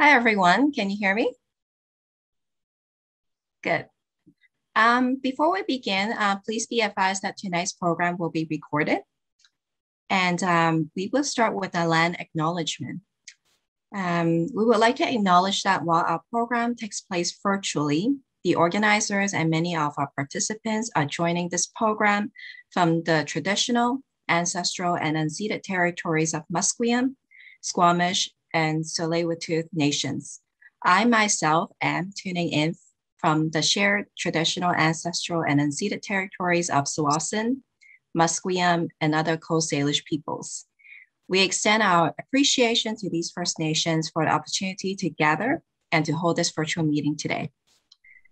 Hi, everyone. Can you hear me? Good. Before we begin, please be advised that tonight's program will be recorded. And we will start with a Lan Acknowledgement. We would like to acknowledge that while our program takes place virtually, the organizers and many of our participants are joining this program from the traditional, ancestral, and unceded territories of Musqueam, Squamish, and Tsleil-Waututh nations. I myself am tuning in from the shared traditional, ancestral, and unceded territories of Tsawwassen, Musqueam, and other Coast Salish peoples. We extend our appreciation to these First Nations for the opportunity to gather and to hold this virtual meeting today.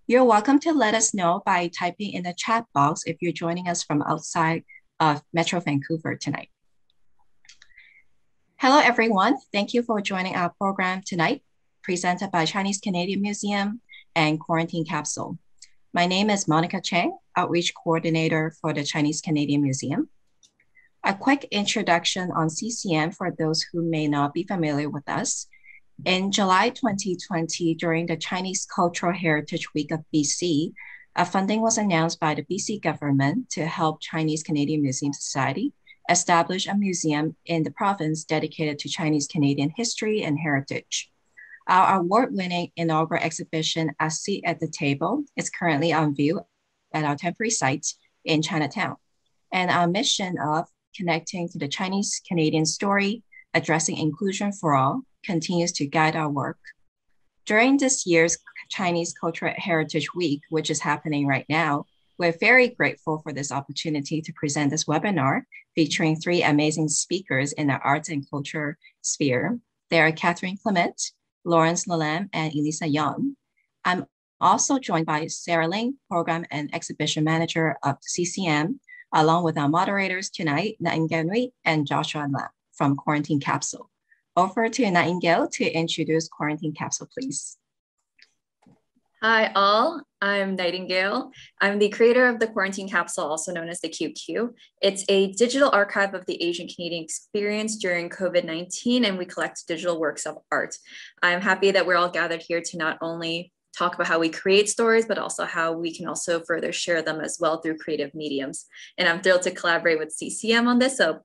You're welcome to let us know by typing in the chat box if you're joining us from outside of Metro Vancouver tonight. Hello, everyone. Thank you for joining our program tonight, presented by Chinese Canadian Museum and Quarantine Capsule. My name is Monica Chang, Outreach Coordinator for the Chinese Canadian Museum. A quick introduction on CCM for those who may not be familiar with us. In July 2020, during the Chinese Cultural Heritage Week of BC, a funding was announced by the BC government to help Chinese Canadian Museum Society establish a museum in the province dedicated to Chinese Canadian history and heritage. Our award-winning inaugural exhibition, A Seat at the Table, is currently on view at our temporary site in Chinatown. And our mission of connecting to the Chinese Canadian story, addressing inclusion for all, continues to guide our work. During this year's Chinese Cultural Heritage Week, which is happening right now, we're very grateful for this opportunity to present this webinar featuring three amazing speakers in the arts and culture sphere. They are Catherine Clement, Lawrence Lalame, and Elisa Young. I'm also joined by Sarah Ling, Program and Exhibition Manager of CCM, along with our moderators tonight, Nightingale and Joshua Lam from Quarantine Capsule. Over to Nightingale to introduce Quarantine Capsule, please. Hi all, I'm Nightingale. I'm the creator of the Quarantine Capsule, also known as the QQ. It's a digital archive of the Asian Canadian experience during COVID-19, and we collect digital works of art. I'm happy that we're all gathered here to not only talk about how we create stories, but also how we can also further share them as well through creative mediums. And I'm thrilled to collaborate with CCM on this. So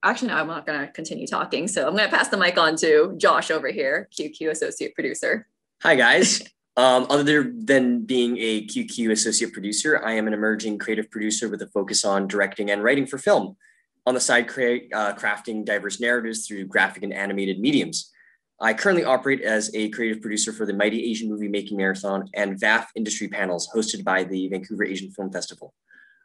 actually, no, I'm not gonna continue talking. So I'm gonna pass the mic on to Josh over here, QQ Associate Producer. Hi, guys. Other than being a QQ associate producer, I am an emerging creative producer with a focus on directing and writing for film. On the side, crafting diverse narratives through graphic and animated mediums. I currently operate as a creative producer for the Mighty Asian Movie Making Marathon and VAF industry panels hosted by the Vancouver Asian Film Festival.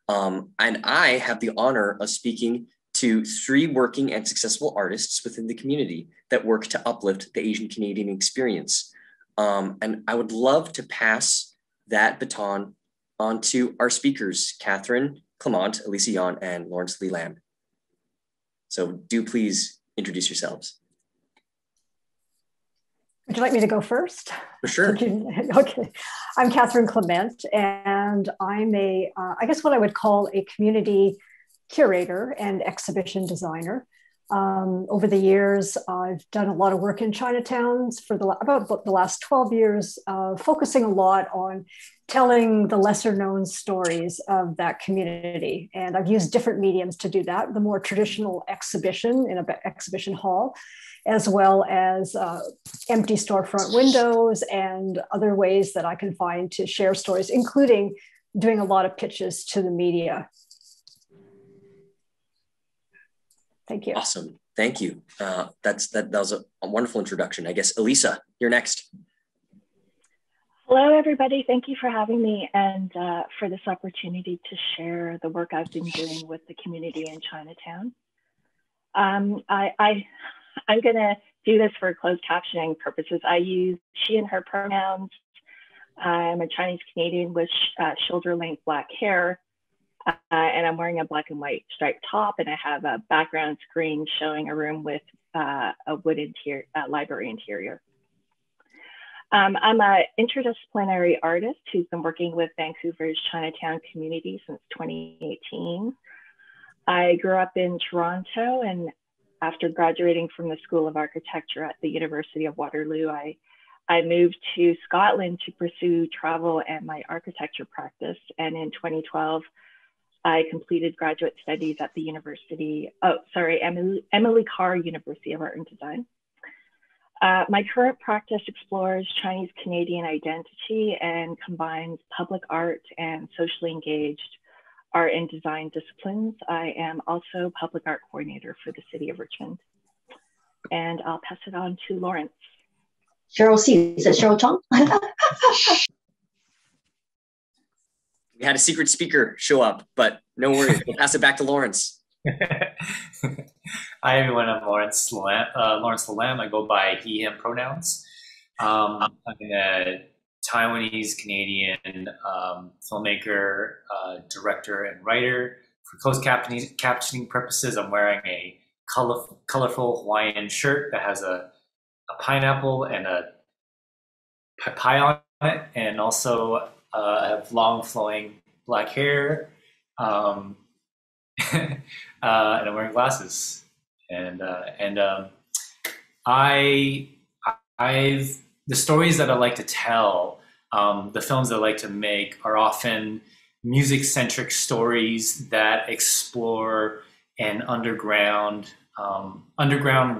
And I have the honor of speaking to three working and successful artists within the community that work to uplift the Asian Canadian experience. And I would love to pass that baton on to our speakers, Catherine Clement, Elisa Yon, and Lawrence Lee Lamb. So do please introduce yourselves. Would you like me to go first? For sure. Okay. I'm Catherine Clement, and I'm I guess what I would call a community curator and exhibition designer. Over the years, I've done a lot of work in Chinatown for about the last 12 years, focusing a lot on telling the lesser known stories of that community. And I've used different mediums to do that, the more traditional exhibition in an exhibition hall, as well as empty storefront windows and other ways that I can find to share stories, including doing a lot of pitches to the media. Thank you. Awesome. Thank you. That was a wonderful introduction. I guess, Elisa, you're next. Hello, everybody. Thank you for having me and for this opportunity to share the work I've been doing with the community in Chinatown. I'm going to do this for closed captioning purposes. I use she and her pronouns. I'm a Chinese Canadian with shoulder-length black hair. And I'm wearing a black and white striped top, and I have a background screen showing a room with a wood library interior. I'm an interdisciplinary artist who's been working with Vancouver's Chinatown community since 2018. I grew up in Toronto, and after graduating from the School of Architecture at the University of Waterloo, I moved to Scotland to pursue travel and my architecture practice. And in 2012, I completed graduate studies at the Emily Carr University of Art and Design. My current practice explores Chinese Canadian identity and combines public art and socially engaged art and design disciplines. I am also public art coordinator for the City of Richmond. And I'll pass it on to Lawrence. Cheryl C. Is it Cheryl Chong? We had a secret speaker show up, but no worries. We'll pass it back to Lawrence. Hi, everyone. I'm Lawrence Lam. I go by he, him pronouns. I'm a Taiwanese Canadian filmmaker, director, and writer. For closed captioning purposes, I'm wearing a colorful Hawaiian shirt that has a pineapple and a pie on it, and also I have long flowing black hair, and I'm wearing glasses. The stories that I like to tell, the films that I like to make, are often music-centric stories that explore an underground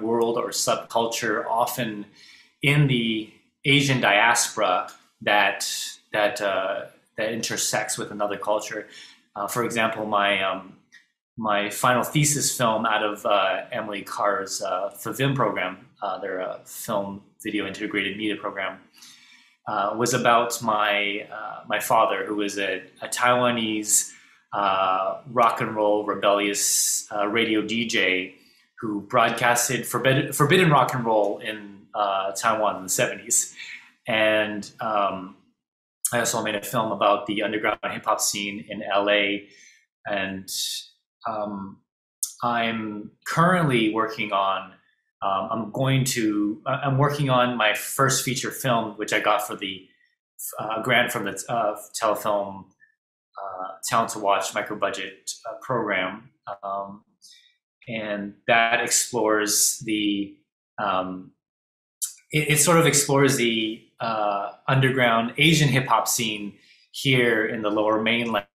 world or subculture, often in the Asian diaspora that intersects with another culture. For example, my final thesis film out of Emily Carr's FVIM program, their film video integrated media program, was about my father, who was a Taiwanese rock and roll rebellious radio DJ who broadcasted forbidden rock and roll in Taiwan in the 70s. And I also made a film about the underground hip hop scene in LA. And I'm currently working on, I'm working on my first feature film, which I got for the grant from the Telefilm Talent to Watch micro budget program. And that explores it sort of explores the underground Asian hip hop scene here in the Lower Mainland.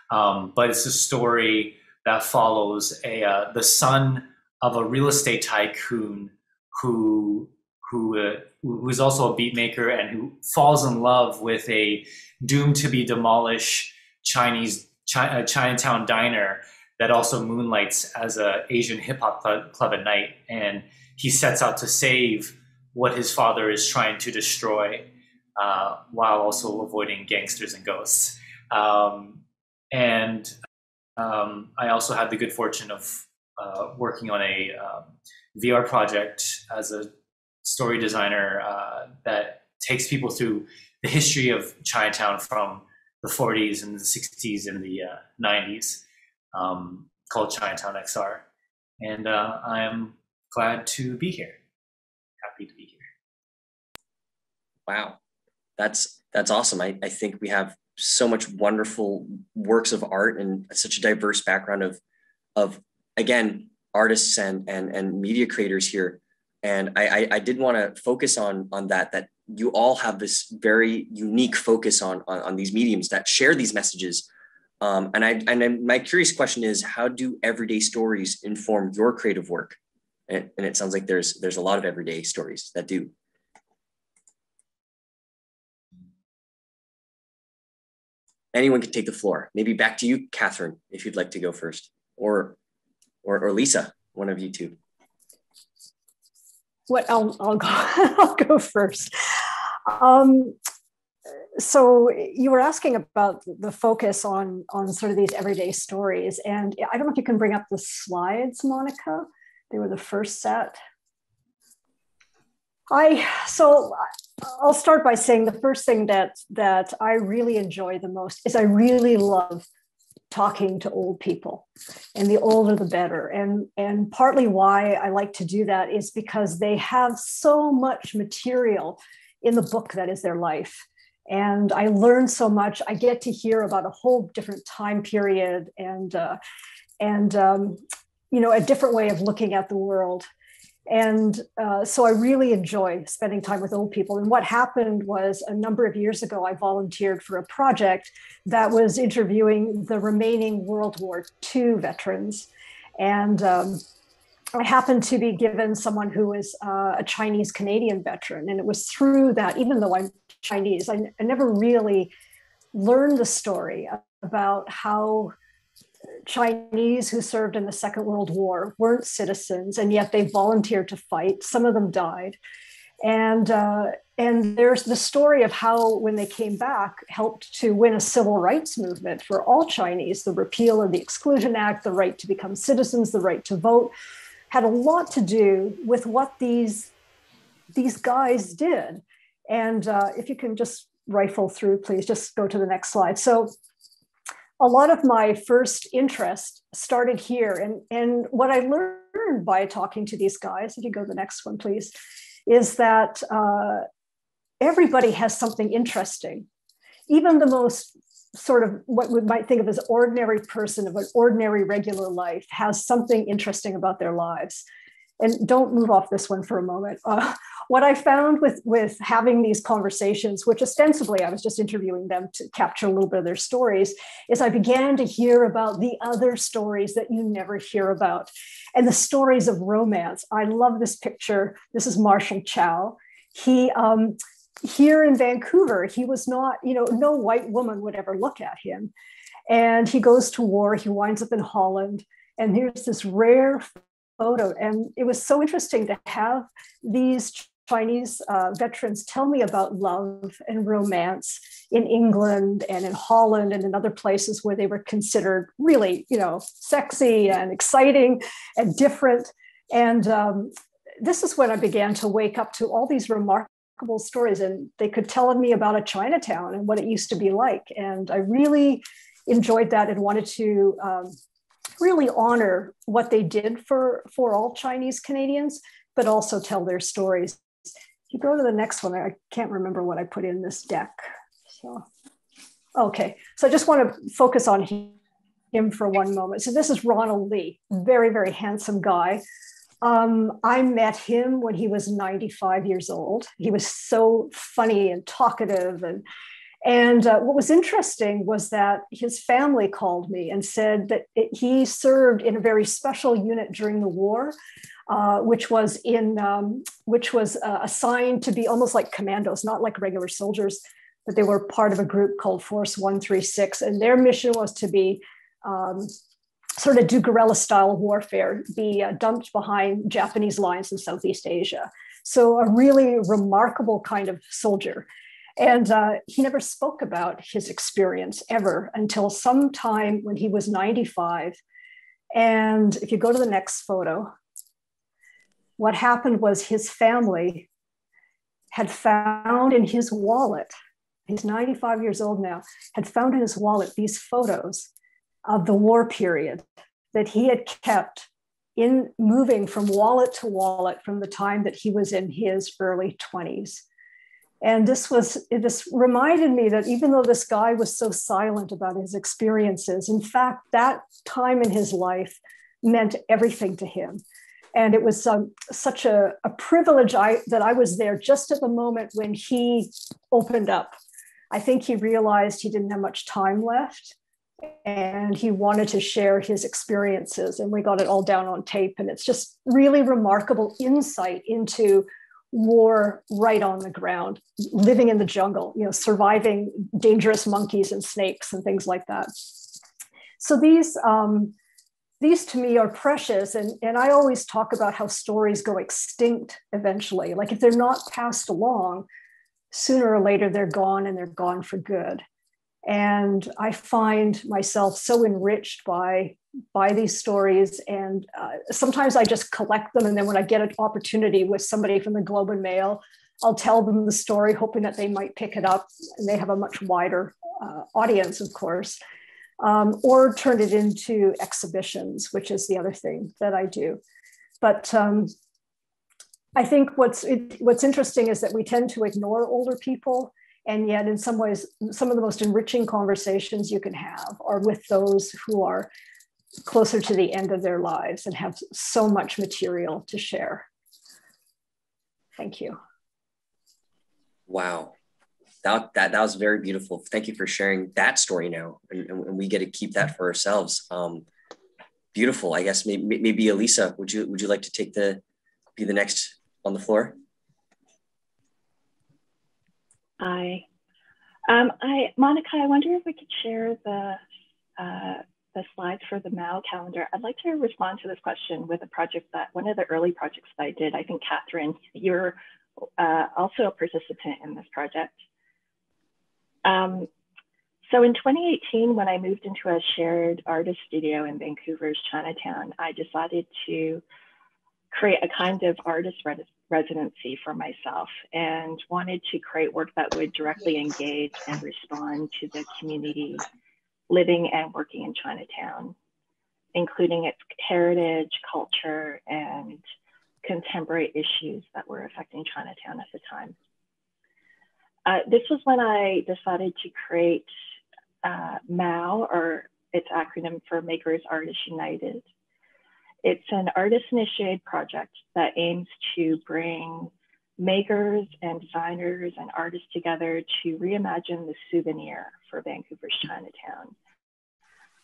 But it's a story that follows the son of a real estate tycoon who is also a beat maker and who falls in love with a doomed to be demolished Chinatown diner that also moonlights as a Asian hip hop club at night. And he sets out to save what his father is trying to destroy, while also avoiding gangsters and ghosts. I also had the good fortune of working on a VR project as a story designer that takes people through the history of Chinatown from the 40s and the 60s and the 90s, called Chinatown Xr. And I am glad to be here. Happy to be here. Wow, that's awesome. I think we have so much wonderful works of art and such a diverse background of again, artists and media creators here. And I did want to focus on that you all have this very unique focus on these mediums that share these messages. And my curious question is, how do everyday stories inform your creative work? And it sounds like there's a lot of everyday stories that do. Anyone can take the floor. Maybe back to you, Catherine, if you'd like to go first, or Lisa, one of you two. I'll go. I'll go first. So you were asking about the focus on sort of these everyday stories, and I don't know if you can bring up the slides, Monica. They were the first set. I'll start by saying the first thing that I really enjoy the most is I really love talking to old people, and the older the better. And partly why I like to do that is because they have so much material in the book that is their life. And I learn so much. I get to hear about a whole different time period, and a different way of looking at the world. And so I really enjoy spending time with old people. And what happened was a number of years ago, I volunteered for a project that was interviewing the remaining World War II veterans. And I happened to be given someone who was a Chinese Canadian veteran. And it was through that, even though I'm Chinese, I never really learned the story about how Chinese who served in the Second World War weren't citizens, and yet they volunteered to fight. Some of them died. And there's the story of how, when they came back, helped to win a civil rights movement for all Chinese, the repeal of the Exclusion Act, the right to become citizens, the right to vote, had a lot to do with what these guys did. And if you can just rifle through, please, just go to the next slide. So a lot of my first interest started here. And what I learned by talking to these guys, if you go to the next one, please, is that everybody has something interesting. Even the most sort of what we might think of as ordinary person of an ordinary regular life has something interesting about their lives. And don't move off this one for a moment. What I found with having these conversations, which ostensibly I was just interviewing them to capture a little bit of their stories, is I began to hear about the other stories that you never hear about, and the stories of romance. I love this picture. This is Marshall Chow. He, here in Vancouver, he was not, no white woman would ever look at him. And he goes to war, he winds up in Holland, and here's this rare photo. And it was so interesting to have these Chinese veterans tell me about love and romance in England and in Holland and in other places where they were considered really, sexy and exciting and different. And this is when I began to wake up to all these remarkable stories, and they could tell me about a Chinatown and what it used to be like. And I really enjoyed that and wanted to really honor what they did for all Chinese Canadians, but also tell their stories. If you go to the next one, I can't remember what I put in this deck. So, okay, so I just want to focus on him for one moment. So this is Ronald Lee, very, very handsome guy. I met him when he was 95 years old. He was so funny and talkative. And what was interesting was that his family called me and said that he served in a very special unit during the war, which was assigned to be almost like commandos, not like regular soldiers, but they were part of a group called Force 136. And their mission was to be sort of do guerrilla style warfare, be dumped behind Japanese lines in Southeast Asia. So a really remarkable kind of soldier. And he never spoke about his experience ever until sometime when he was 95. And if you go to the next photo, what happened was his family had found in his wallet, he's 95 years old now, had found in his wallet these photos of the war period that he had kept in moving from wallet to wallet from the time that he was in his early 20s. And this reminded me that even though this guy was so silent about his experiences, in fact, that time in his life meant everything to him. And it was such a privilege that I was there just at the moment when he opened up. I think he realized he didn't have much time left and he wanted to share his experiences, and we got it all down on tape. And it's just really remarkable insight into war right on the ground, living in the jungle, surviving dangerous monkeys and snakes and things like that. So these to me are precious. And I always talk about how stories go extinct eventually. Like if they're not passed along, sooner or later they're gone, and they're gone for good. And I find myself so enriched by these stories. And sometimes I just collect them. And then when I get an opportunity with somebody from the Globe and Mail, I'll tell them the story, hoping that they might pick it up. And they have a much wider audience, of course, or turn it into exhibitions, which is the other thing that I do. But I think what's interesting is that we tend to ignore older people. And yet, in some ways, some of the most enriching conversations you can have are with those who are closer to the end of their lives and have so much material to share. Thank you. Wow. That was very beautiful. Thank you for sharing that story now. And we get to keep that for ourselves. Beautiful. I guess maybe Elisa, would you like to be the next on the floor? Hi. Monica, I wonder if we could share the slides for the Mao calendar. I'd like to respond to this question with one of the early projects that I did. I think, Catherine, you're also a participant in this project. So in 2018, when I moved into a shared artist studio in Vancouver's Chinatown, I decided to create a kind of artist residency for myself and wanted to create work that would directly engage and respond to the community living and working in Chinatown, including its heritage, culture, and contemporary issues that were affecting Chinatown at the time. This was when I decided to create MAU, or its acronym for Makers Artists United. It's an artist-initiated project that aims to bring makers and designers and artists together to reimagine the souvenir for Vancouver's Chinatown.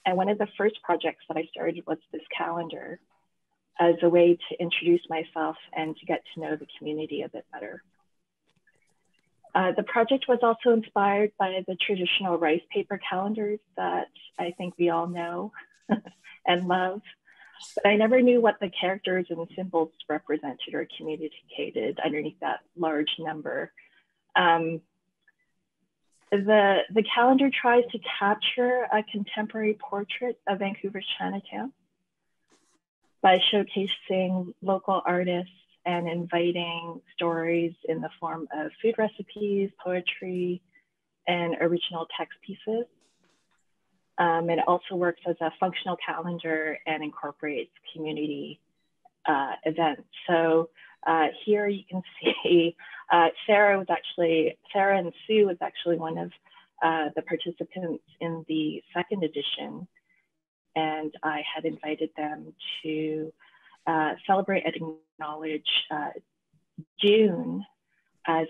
And one of the first projects that I started was this calendar as a way to introduce myself and to get to know the community a bit better. The project was also inspired by the traditional rice paper calendars that I think we all know and love, but I never knew what the characters and symbols represented or communicated underneath that large number. The calendar tries to capture a contemporary portrait of Vancouver's Chinatown by showcasing local artists and inviting stories in the form of food recipes, poetry, and original text pieces. It also works as a functional calendar and incorporates community events. So here you can see Sarah and Sue was actually one of the participants in the second edition. And I had invited them to celebrate and acknowledge June as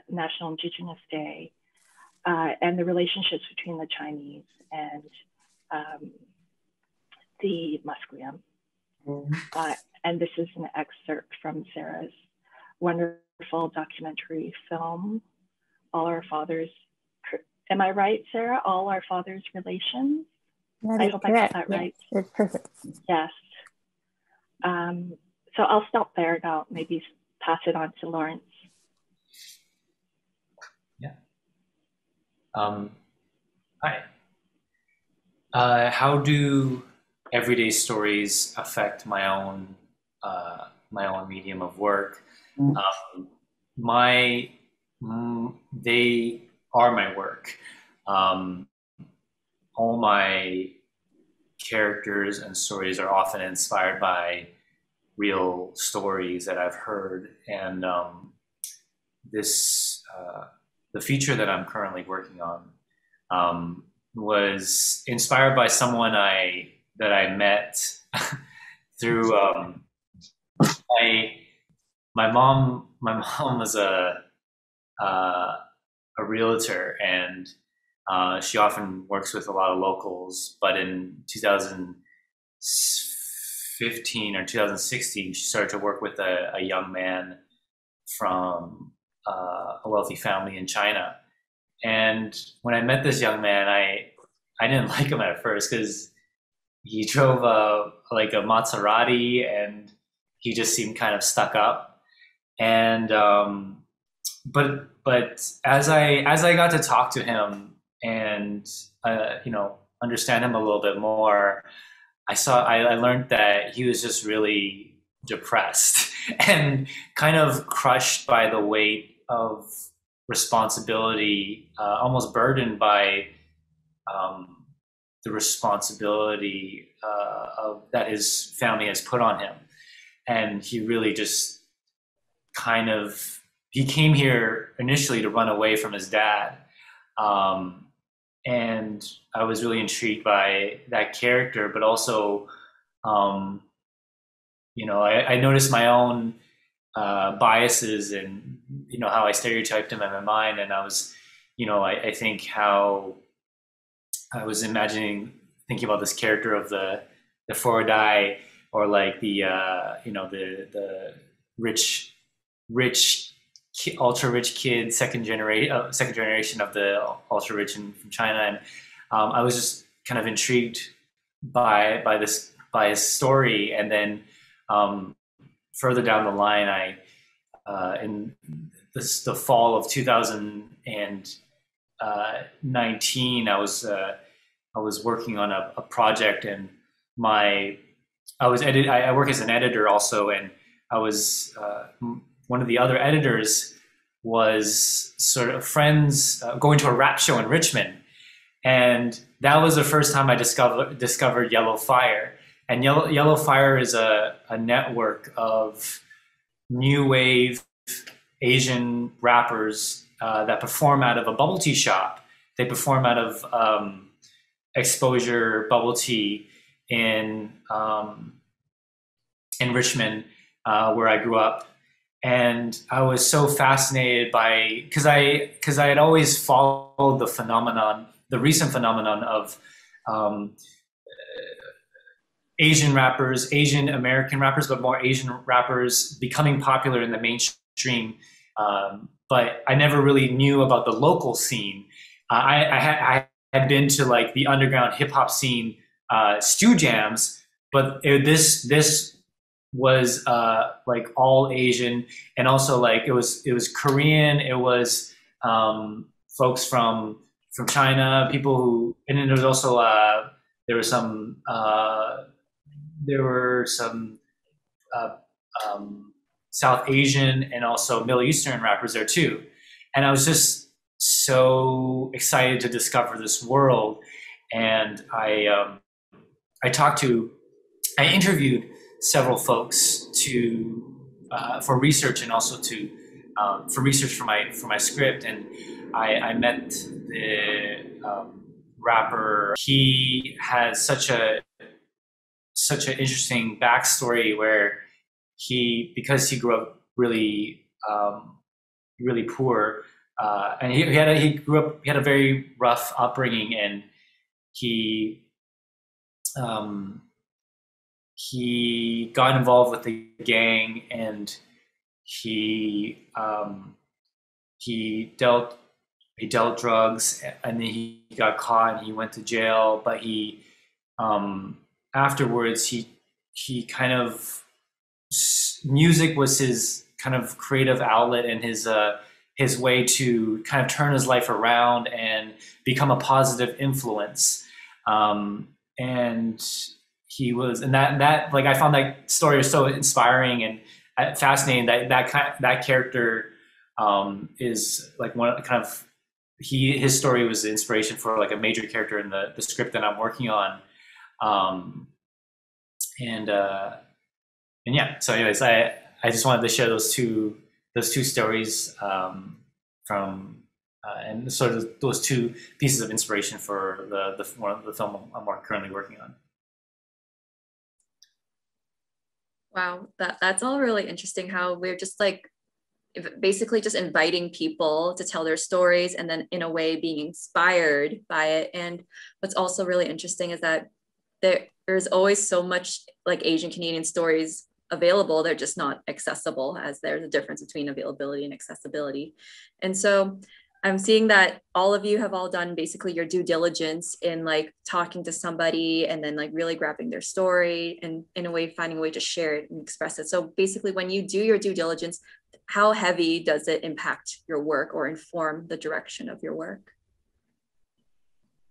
National Indigenous Day, and the relationships between the Chinese and the Musqueam. And this is an excerpt from Sarah's wonderful documentary film, All Our Fathers. Am I right, Sarah? All Our Fathers' Relations? I hope correct. I got that right. That's perfect. Yes. So I'll stop there and I'll maybe pass it on to Lawrence. Yeah. Hi. How do everyday stories affect my own medium of work? They are my work. All my characters and stories are often inspired by real stories that I've heard, and the feature that I'm currently working on was inspired by someone that I met through my mom. My mom was a realtor, and she often works with a lot of locals. But in 2015 or 2016, she started to work with a young man from a wealthy family in China. And when I met this young man, I didn't like him at first because he drove a Maserati, and he just seemed kind of stuck up. And but as I got to talk to him and understand him a little bit more, I learned that he was just really depressed and kind of crushed by the weight of responsibility, almost burdened by the responsibility that his family has put on him. And he really just he came here initially to run away from his dad. and I was really intrigued by that character, but also, you know, I noticed my own biases and, you know, how I stereotyped him in my mind. And I was, you know, I think how I was thinking about this character of the Forodai, or like the, you know, the rich, ultra rich kid, second generation of the ultra rich from China. And I was just kind of intrigued by his story. And then further down the line, in the fall of 2019, I was working on a project, and I work as an editor also, and I was one of the other editors was sort of friends going to a rap show in Richmond, and that was the first time I discovered Yellow Fire. And Yellow Fire is a network of new wave Asian rappers that perform out of a bubble tea shop. They perform out of Exposure Bubble Tea in Richmond, where I grew up. And I was so fascinated because I had always followed the recent phenomenon of Asian rappers, Asian American rappers, but more Asian rappers becoming popular in the mainstream. But I never really knew about the local scene. I had been to like the underground hip hop scene, stew jams, but this was like all Asian, and also like it was Korean. It was folks from China, people who, and then there was also there were some South Asian and also Middle Eastern rappers there too. And I was just so excited to discover this world. And I interviewed several folks for research, and also for research for my script. And I met the rapper. He has such an interesting backstory where because he grew up really really poor, and he had a very rough upbringing, and he got involved with the gang, and he dealt drugs, and then he got caught and he went to jail. But he afterwards he kind of, music was his kind of creative outlet, and his way to kind of turn his life around and become a positive influence. And he was, and that like, I found that story so inspiring and fascinating. That character is like one of kind of, his story was the inspiration for like a major character in the script that I'm working on. And yeah, so anyways, I just wanted to share those two stories from and sort of those two pieces of inspiration for the film I'm currently working on. Wow, that's all really interesting, how we're just like basically just inviting people to tell their stories, and then in a way being inspired by it. And what's also really interesting is that there's always so much like Asian Canadian stories available. They're just not accessible, as there's a difference between availability and accessibility. And so I'm seeing that all of you have all done basically your due diligence in like talking to somebody, and then like really grabbing their story, and in a way finding a way to share it and express it. So basically, when you do your due diligence, how heavy does it impact your work or inform the direction of your work?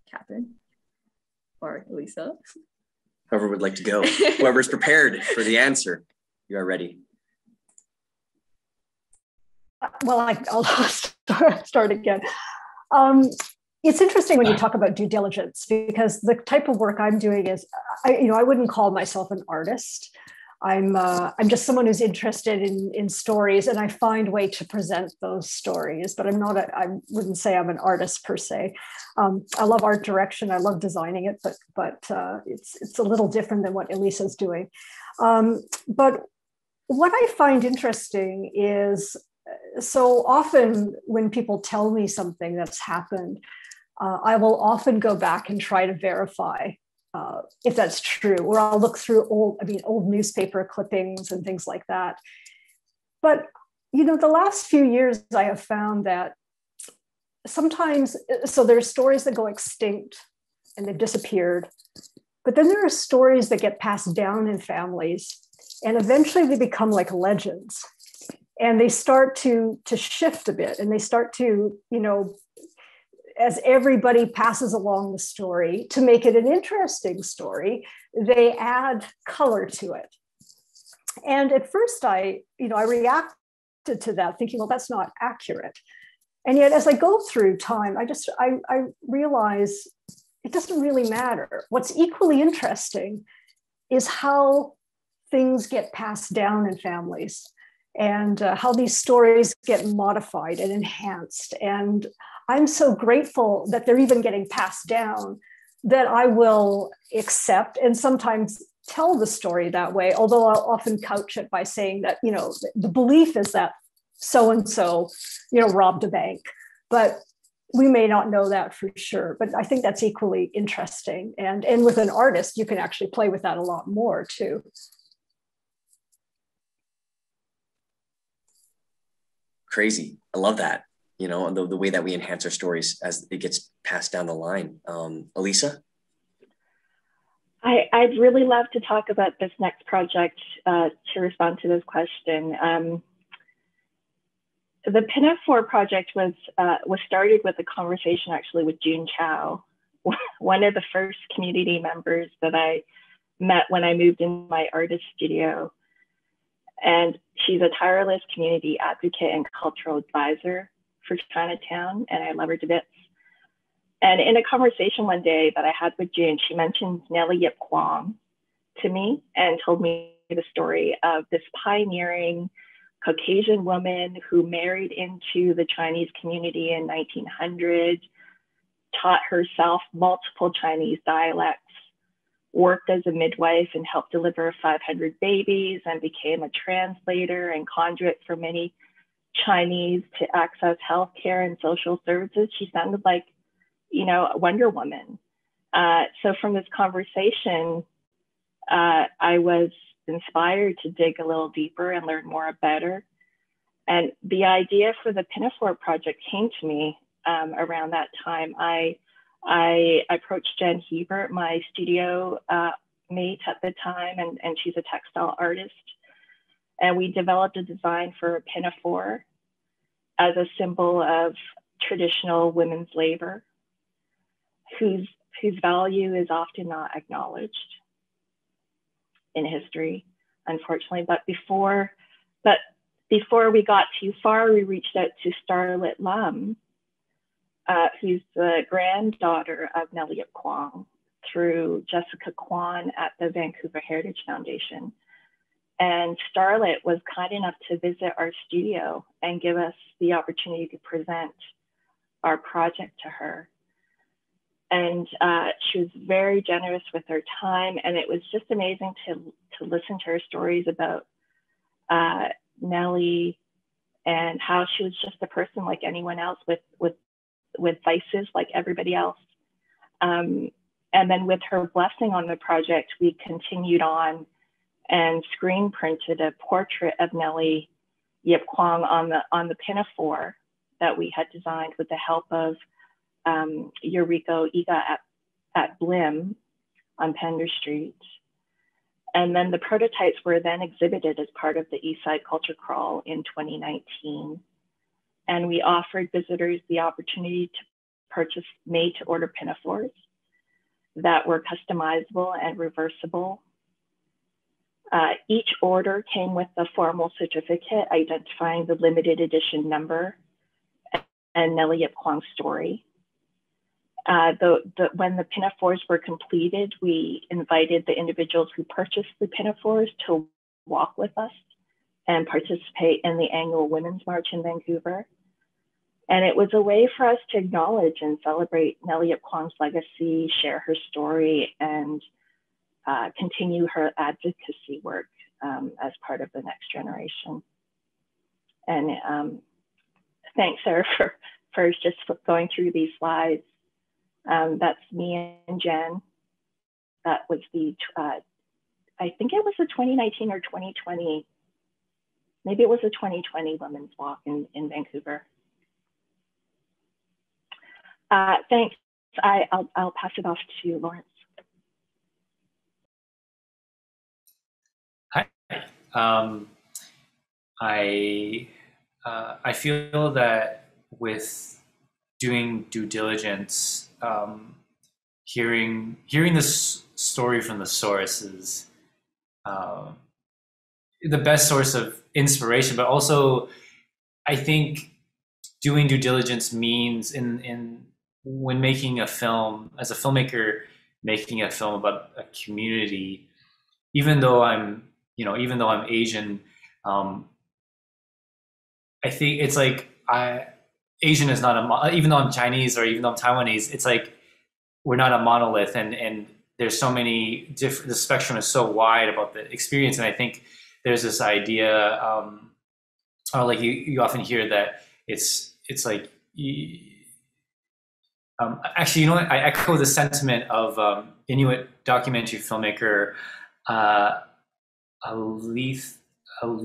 Catherine or Lisa? Whoever would like to go. Whoever's prepared for the answer. You are ready. Well, I'll start again. It's interesting when you talk about due diligence, because the type of work I'm doing is, I wouldn't call myself an artist. I'm just someone who's interested in stories, and I find way to present those stories. But I wouldn't say I'm an artist per se. I love art direction. I love designing it, but it's a little different than what Elisa's doing. But what I find interesting is, so often when people tell me something that's happened, I will often go back and try to verify if that's true, or I'll look through old newspaper clippings and things like that. But, the last few years I have found that sometimes, so there's stories that go extinct and they've disappeared, but then there are stories that get passed down in families, and eventually they become like legends, and they start to shift a bit, and they start to, as everybody passes along the story, to make it an interesting story, they add color to it. And at first I reacted to that thinking, well, that's not accurate. And yet as I go through time, I realize it doesn't really matter. What's equally interesting is how things get passed down in families, and how these stories get modified and enhanced. And I'm so grateful that they're even getting passed down, that I will accept and sometimes tell the story that way, although I'll often couch it by saying that, the belief is that so-and-so, robbed a bank. But we may not know that for sure. But I think that's equally interesting. And with an artist, you can actually play with that a lot more too. Crazy. I love that. The way that we enhance our stories as it gets passed down the line. Elisa? I'd really love to talk about this next project to respond to this question. The Pinafore project was started with a conversation actually with June Chow, one of the first community members that I met when I moved in my artist studio. And she's a tireless community advocate and cultural advisor for Chinatown, and I love her to bits. And in a conversation one day that I had with June, she mentioned Nellie Yip Kwong to me and told me the story of this pioneering Caucasian woman who married into the Chinese community in 1900, taught herself multiple Chinese dialects, worked as a midwife and helped deliver 500 babies, and became a translator and conduit for many Chinese to access healthcare and social services. She sounded like, a Wonder Woman. So from this conversation, I was inspired to dig a little deeper and learn more about her. And the idea for the Pinafore project came to me around that time. I approached Jen Hebert, my studio mate at the time, and she's a textile artist. And we developed a design for a pinafore as a symbol of traditional women's labor, whose value is often not acknowledged in history, unfortunately. But before we got too far, we reached out to Starlet Lam, who's the granddaughter of Nellie Yip Kwong, through Jessica Kwan at the Vancouver Heritage Foundation. And Starlet was kind enough to visit our studio and give us the opportunity to present our project to her. And she was very generous with her time. And it was just amazing to listen to her stories about Nellie and how she was just a person like anyone else with vices like everybody else. And then with her blessing on the project, we continued on and screen printed a portrait of Nellie Yip Kwong on the pinafore that we had designed with the help of Yuriko Iga at Blim on Pender Street. And then the prototypes were then exhibited as part of the Eastside Culture Crawl in 2019. And we offered visitors the opportunity to purchase made-to-order pinafores that were customizable and reversible. Each order came with a formal certificate identifying the limited edition number and Nellie Yip Kwong's story. When the pinafores were completed, we invited the individuals who purchased the pinafores to walk with us and participate in the annual Women's March in Vancouver. And it was a way for us to acknowledge and celebrate Nellie Kwong's legacy, share her story, and continue her advocacy work as part of the next generation. And thanks, Sarah, for just going through these slides. That's me and Jen. That was the, I think it was the 2019 or 2020, maybe it was the 2020 Women's Walk in Vancouver. Thanks. I'll pass it off to Lawrence. Hi. I feel that with doing due diligence, hearing this story from the source is the best source of inspiration, but also I think doing due diligence means in when making a film, as a filmmaker making a film about a community, even though I'm Asian, I think it's like Asian is not even though I'm Chinese or even though I'm Taiwanese, it's like we're not a monolith, and there's so many different. The spectrum is so wide about the experience, and I think there's this idea, or like you often hear that it's like. Actually, you know what? I echo the sentiment of Inuit documentary filmmaker Alethea. Her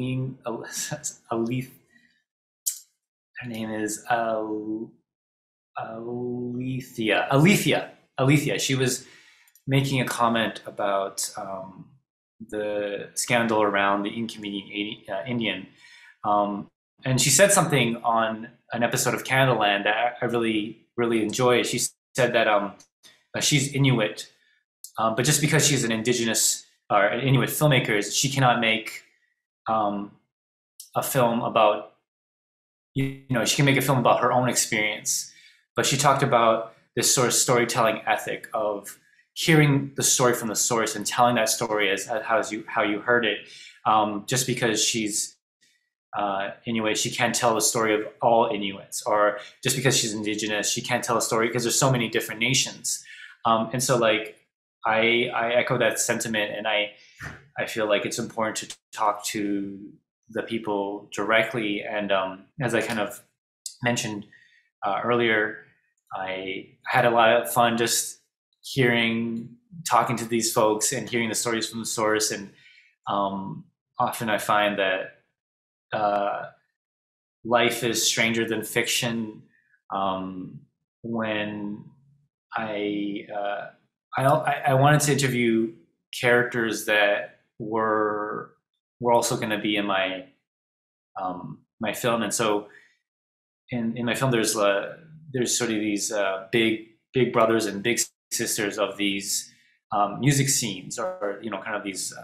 name is Alethea. She was making a comment about the scandal around the inconvenient Indian. And she said something on an episode of Canadaland that I really enjoy. She said that she's Inuit, but just because she's an Indigenous or an Inuit filmmaker, she cannot make a film about, she can make a film about her own experience. But she talked about this sort of storytelling ethic of hearing the story from the source and telling that story as how you heard it. Just because she's Inuit, she can't tell the story of all Inuits, or just because she's Indigenous, she can't tell a story because there's so many different nations. And so like, I echo that sentiment, and I feel like it's important to talk to the people directly. And as I kind of mentioned earlier, I had a lot of fun just talking to these folks and hearing the stories from the source. And often I find that life is stranger than fiction. When I wanted to interview characters that were also going to be in my my film, and so in my film there's sort of these big brothers and big sisters of these music scenes, or kind of these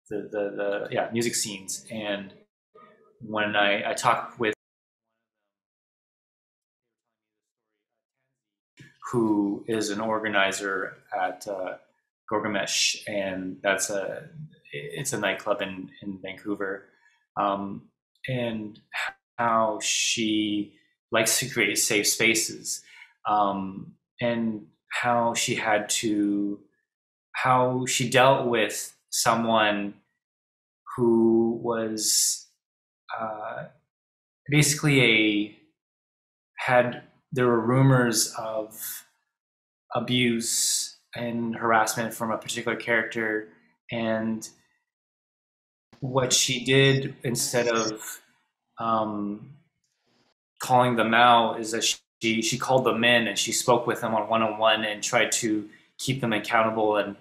the music scenes. And when I talked with who is an organizer at Gorgamesh, and it's a nightclub in Vancouver, and how she likes to create safe spaces, and how she dealt with someone who was basically there were rumors of abuse and harassment from a particular character, and what she did, instead of calling them out, is that she called them in and she spoke with them on one-on-one and tried to keep them accountable, and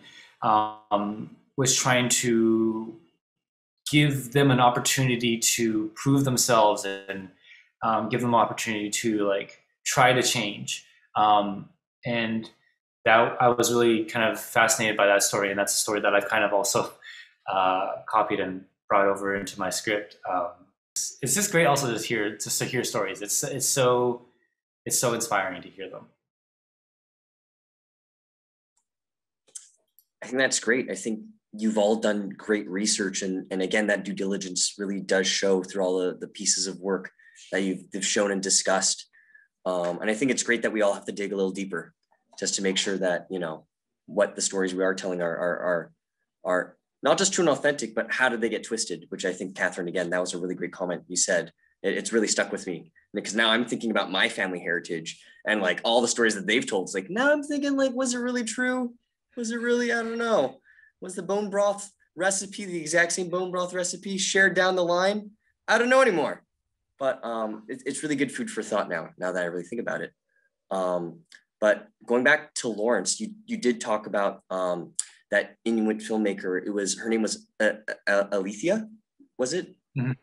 was trying to give them an opportunity to prove themselves, and give them an opportunity to try to change. And that I was really kind of fascinated by that story, and that's a story that I've kind of also copied and brought over into my script. It's just great also to hear stories. It's so inspiring to hear them. I think that's great. I think you've all done great research, and again, that due diligence really does show through all the pieces of work that you've shown and discussed. And I think it's great that we all have to dig a little deeper just to make sure that, you know, what the stories we are telling are not just true and authentic, but how did they get twisted? Which I think, Catherine, again, that was a really great comment you said. It's really stuck with me, because now I'm thinking about my family heritage and like all the stories that they've told. It's like, now I'm thinking, like, was it really true? Was it really, I don't know. Was the bone broth recipe the exact same bone broth recipe shared down the line? I don't know anymore. But it's really good food for thought now that I really think about it. But going back to Lawrence, you did talk about that Inuit filmmaker. Her name was Alethea, was it? Mm-hmm.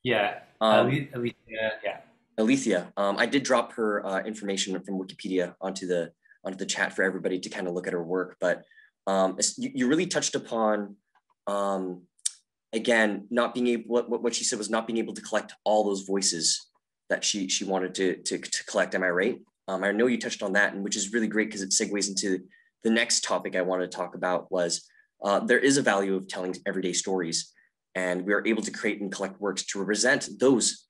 Yeah, Alethea, yeah. Alethea. I did drop her information from Wikipedia onto the chat for everybody to kind of look at her work. But you really touched upon, again, not being able, what she said was not being able to collect all those voices that she wanted to collect. Am I right? I know you touched on that, and which is really great because it segues into the next topic I wanted to talk about. Was there is a value of telling everyday stories, and we are able to create and collect works to represent those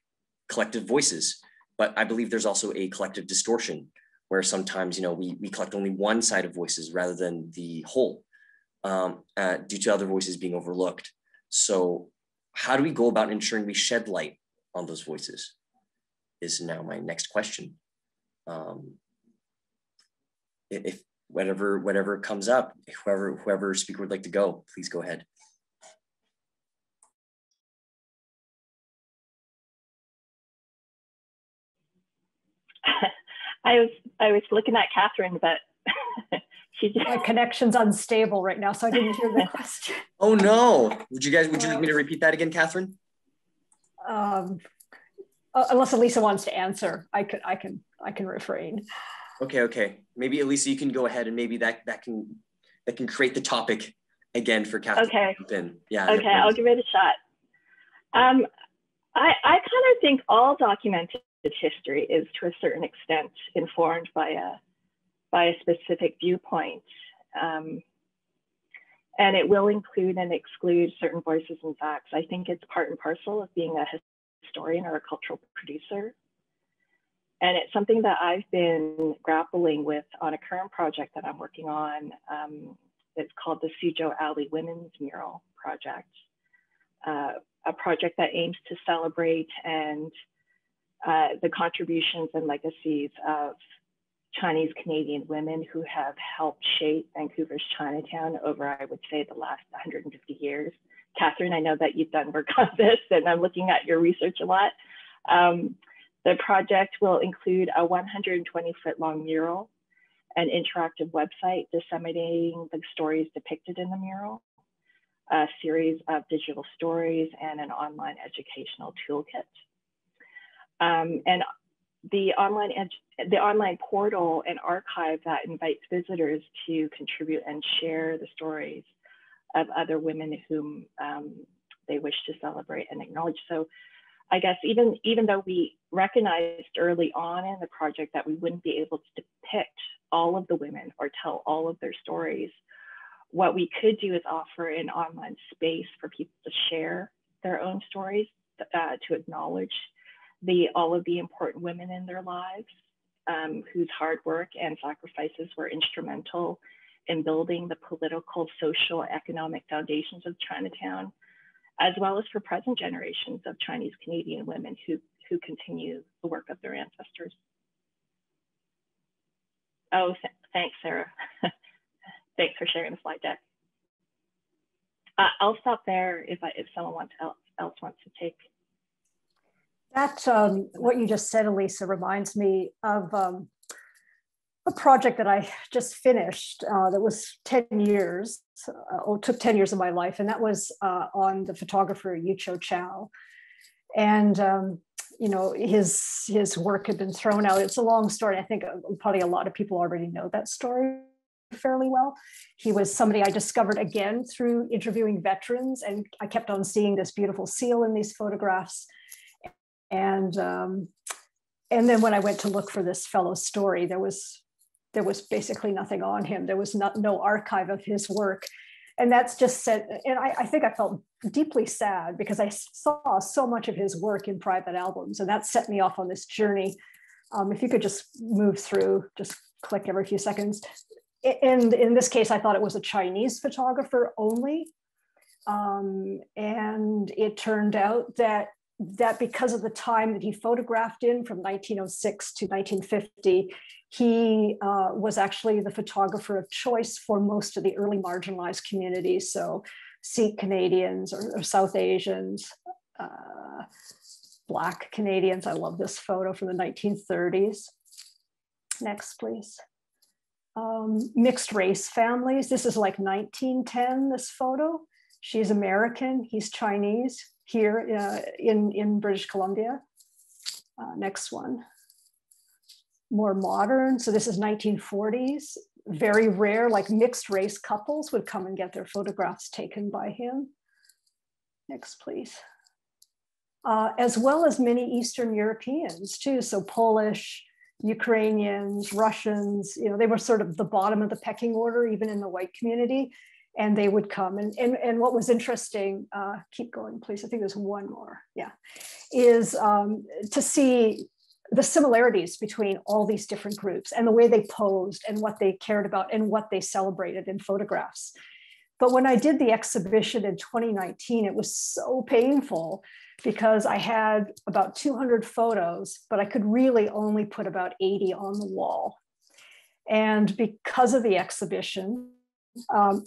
collective voices. But I believe there's also a collective distortion where sometimes, you know, we collect only one side of voices rather than the whole, due to other voices being overlooked. So how do we go about ensuring we shed light on those voices is now my next question. If whatever comes up, whoever speaker would like to go, please go ahead. I was looking at Catherine, but my connection's unstable right now, so I didn't hear the question. Oh no! Would you like me to repeat that again, Catherine? Unless Elisa wants to answer, I can refrain. Okay. Maybe Elisa, you can go ahead, and maybe that can create the topic again for Catherine. Okay. Yeah. Okay, I'll give it a shot. I kind of think all documented history is to a certain extent informed by a specific viewpoint, and it will include and exclude certain voices and facts. I think it's part and parcel of being a historian or a cultural producer. And it's something that I've been grappling with on a current project that I'm working on. It's called the Sijo Alley Women's Mural Project, a project that aims to celebrate and the contributions and legacies of Chinese Canadian women who have helped shape Vancouver's Chinatown over, I would say, the last 150 years. Catherine, I know that you've done work on this, and I'm looking at your research a lot. The project will include a 120-foot long mural, an interactive website disseminating the stories depicted in the mural, a series of digital stories, and an online educational toolkit. And the online portal and archive that invites visitors to contribute and share the stories of other women whom they wish to celebrate and acknowledge. So I guess even though we recognized early on in the project that we wouldn't be able to depict all of the women or tell all of their stories, what we could do is offer an online space for people to share their own stories, to acknowledge all of the important women in their lives, whose hard work and sacrifices were instrumental in building the political, social, economic foundations of Chinatown, as well as for present generations of Chinese Canadian women who continue the work of their ancestors. Oh, thanks, Sarah. Thanks for sharing the slide deck. I'll stop there if someone else wants to take. That, what you just said, Elisa, reminds me of a project that I just finished that was 10 years, took 10 years of my life, and that was on the photographer Chow. And you know, his work had been thrown out. It's a long story. I think probably a lot of people already know that story fairly well. He was somebody I discovered again through interviewing veterans, and I kept on seeing this beautiful seal in these photographs. And then when I went to look for this fellow's story, there was there was basically nothing on him. There was no archive of his work. And that's just said, and I think I felt deeply sad because I saw so much of his work in private albums, and that set me off on this journey. If you could just move through, just click every few seconds. And in this case, I thought it was a Chinese photographer only. And it turned out that because of the time that he photographed in from 1906 to 1950, he was actually the photographer of choice for most of the early marginalized communities. So Sikh Canadians or South Asians, Black Canadians. I love this photo from the 1930s. Next, please. Mixed race families. This is like 1910, this photo. She's American, he's Chinese here in British Columbia. Next one. More modern. So this is 1940s. Very rare, like mixed race couples would come and get their photographs taken by him. Next, please. As well as many Eastern Europeans too. So Polish, Ukrainians, Russians, you know, they were sort of the bottom of the pecking order, even in the white community. And they would come. And what was interesting, keep going, please. I think there's one more, yeah, is to see the similarities between all these different groups and the way they posed and what they cared about and what they celebrated in photographs. But when I did the exhibition in 2019, it was so painful because I had about 200 photos, but I could really only put about 80 on the wall. And because of the exhibition,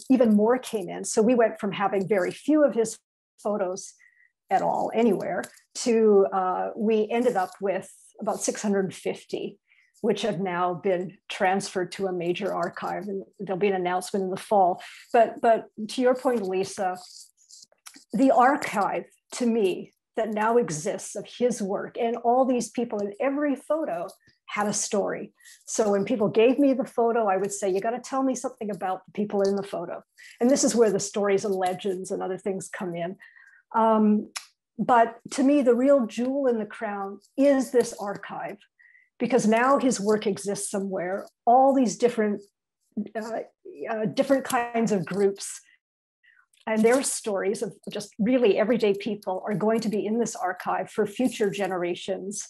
even more came in. So we went from having very few of his photos at all anywhere to we ended up with about 650, which have now been transferred to a major archive, and there'll be an announcement in the fall. But to your point, Lisa, the archive to me that now exists of his work and all these people in every photo had a story. So when people gave me the photo, I would say, you got to tell me something about the people in the photo. And this is where the stories and legends and other things come in. But to me, the real jewel in the crown is this archive, because now his work exists somewhere. All these different kinds of groups and their stories of just really everyday people are going to be in this archive for future generations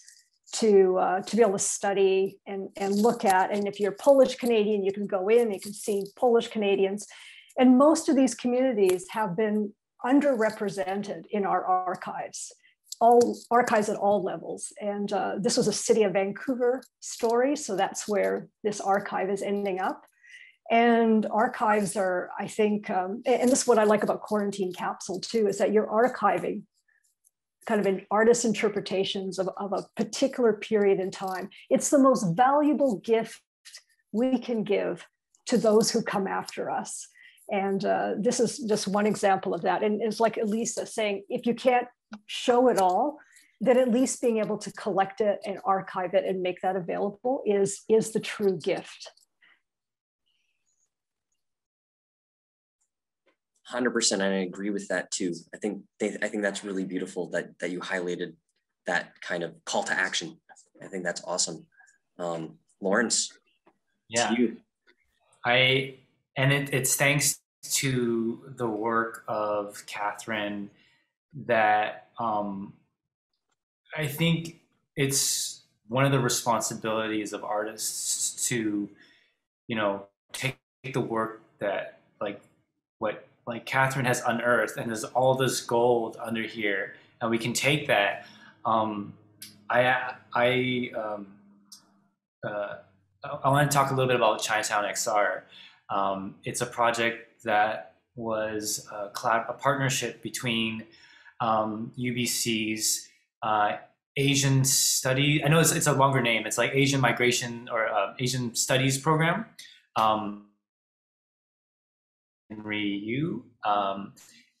to be able to study and look at. And if you're Polish Canadian, you can go in, you can see Polish Canadians. And most of these communities have been underrepresented in our archives, all archives at all levels. And this was a City of Vancouver story. So that's where this archive is ending up. And archives are, I think, and this is what I like about Quarantine Capsule too, is that you're archiving kind of an artist's interpretations of a particular period in time. It's the most valuable gift we can give to those who come after us. And this is just one example of that. And it's like Elisa saying, if you can't show it all, then at least being able to collect it and archive it and make that available is the true gift. 100%, I agree with that too. I think that's really beautiful that you highlighted that kind of call to action. I think that's awesome. Lawrence, yeah, to you. It's thanks to the work of Catherine that I think it's one of the responsibilities of artists to, you know, take the work that like Catherine has unearthed, and there's all this gold under here, and we can take that. I want to talk a little bit about Chinatown Xr. It's a project that was a partnership between UBC's Asian Study. I know it's a longer name. It's like Asian Migration or Asian Studies program. Ryu,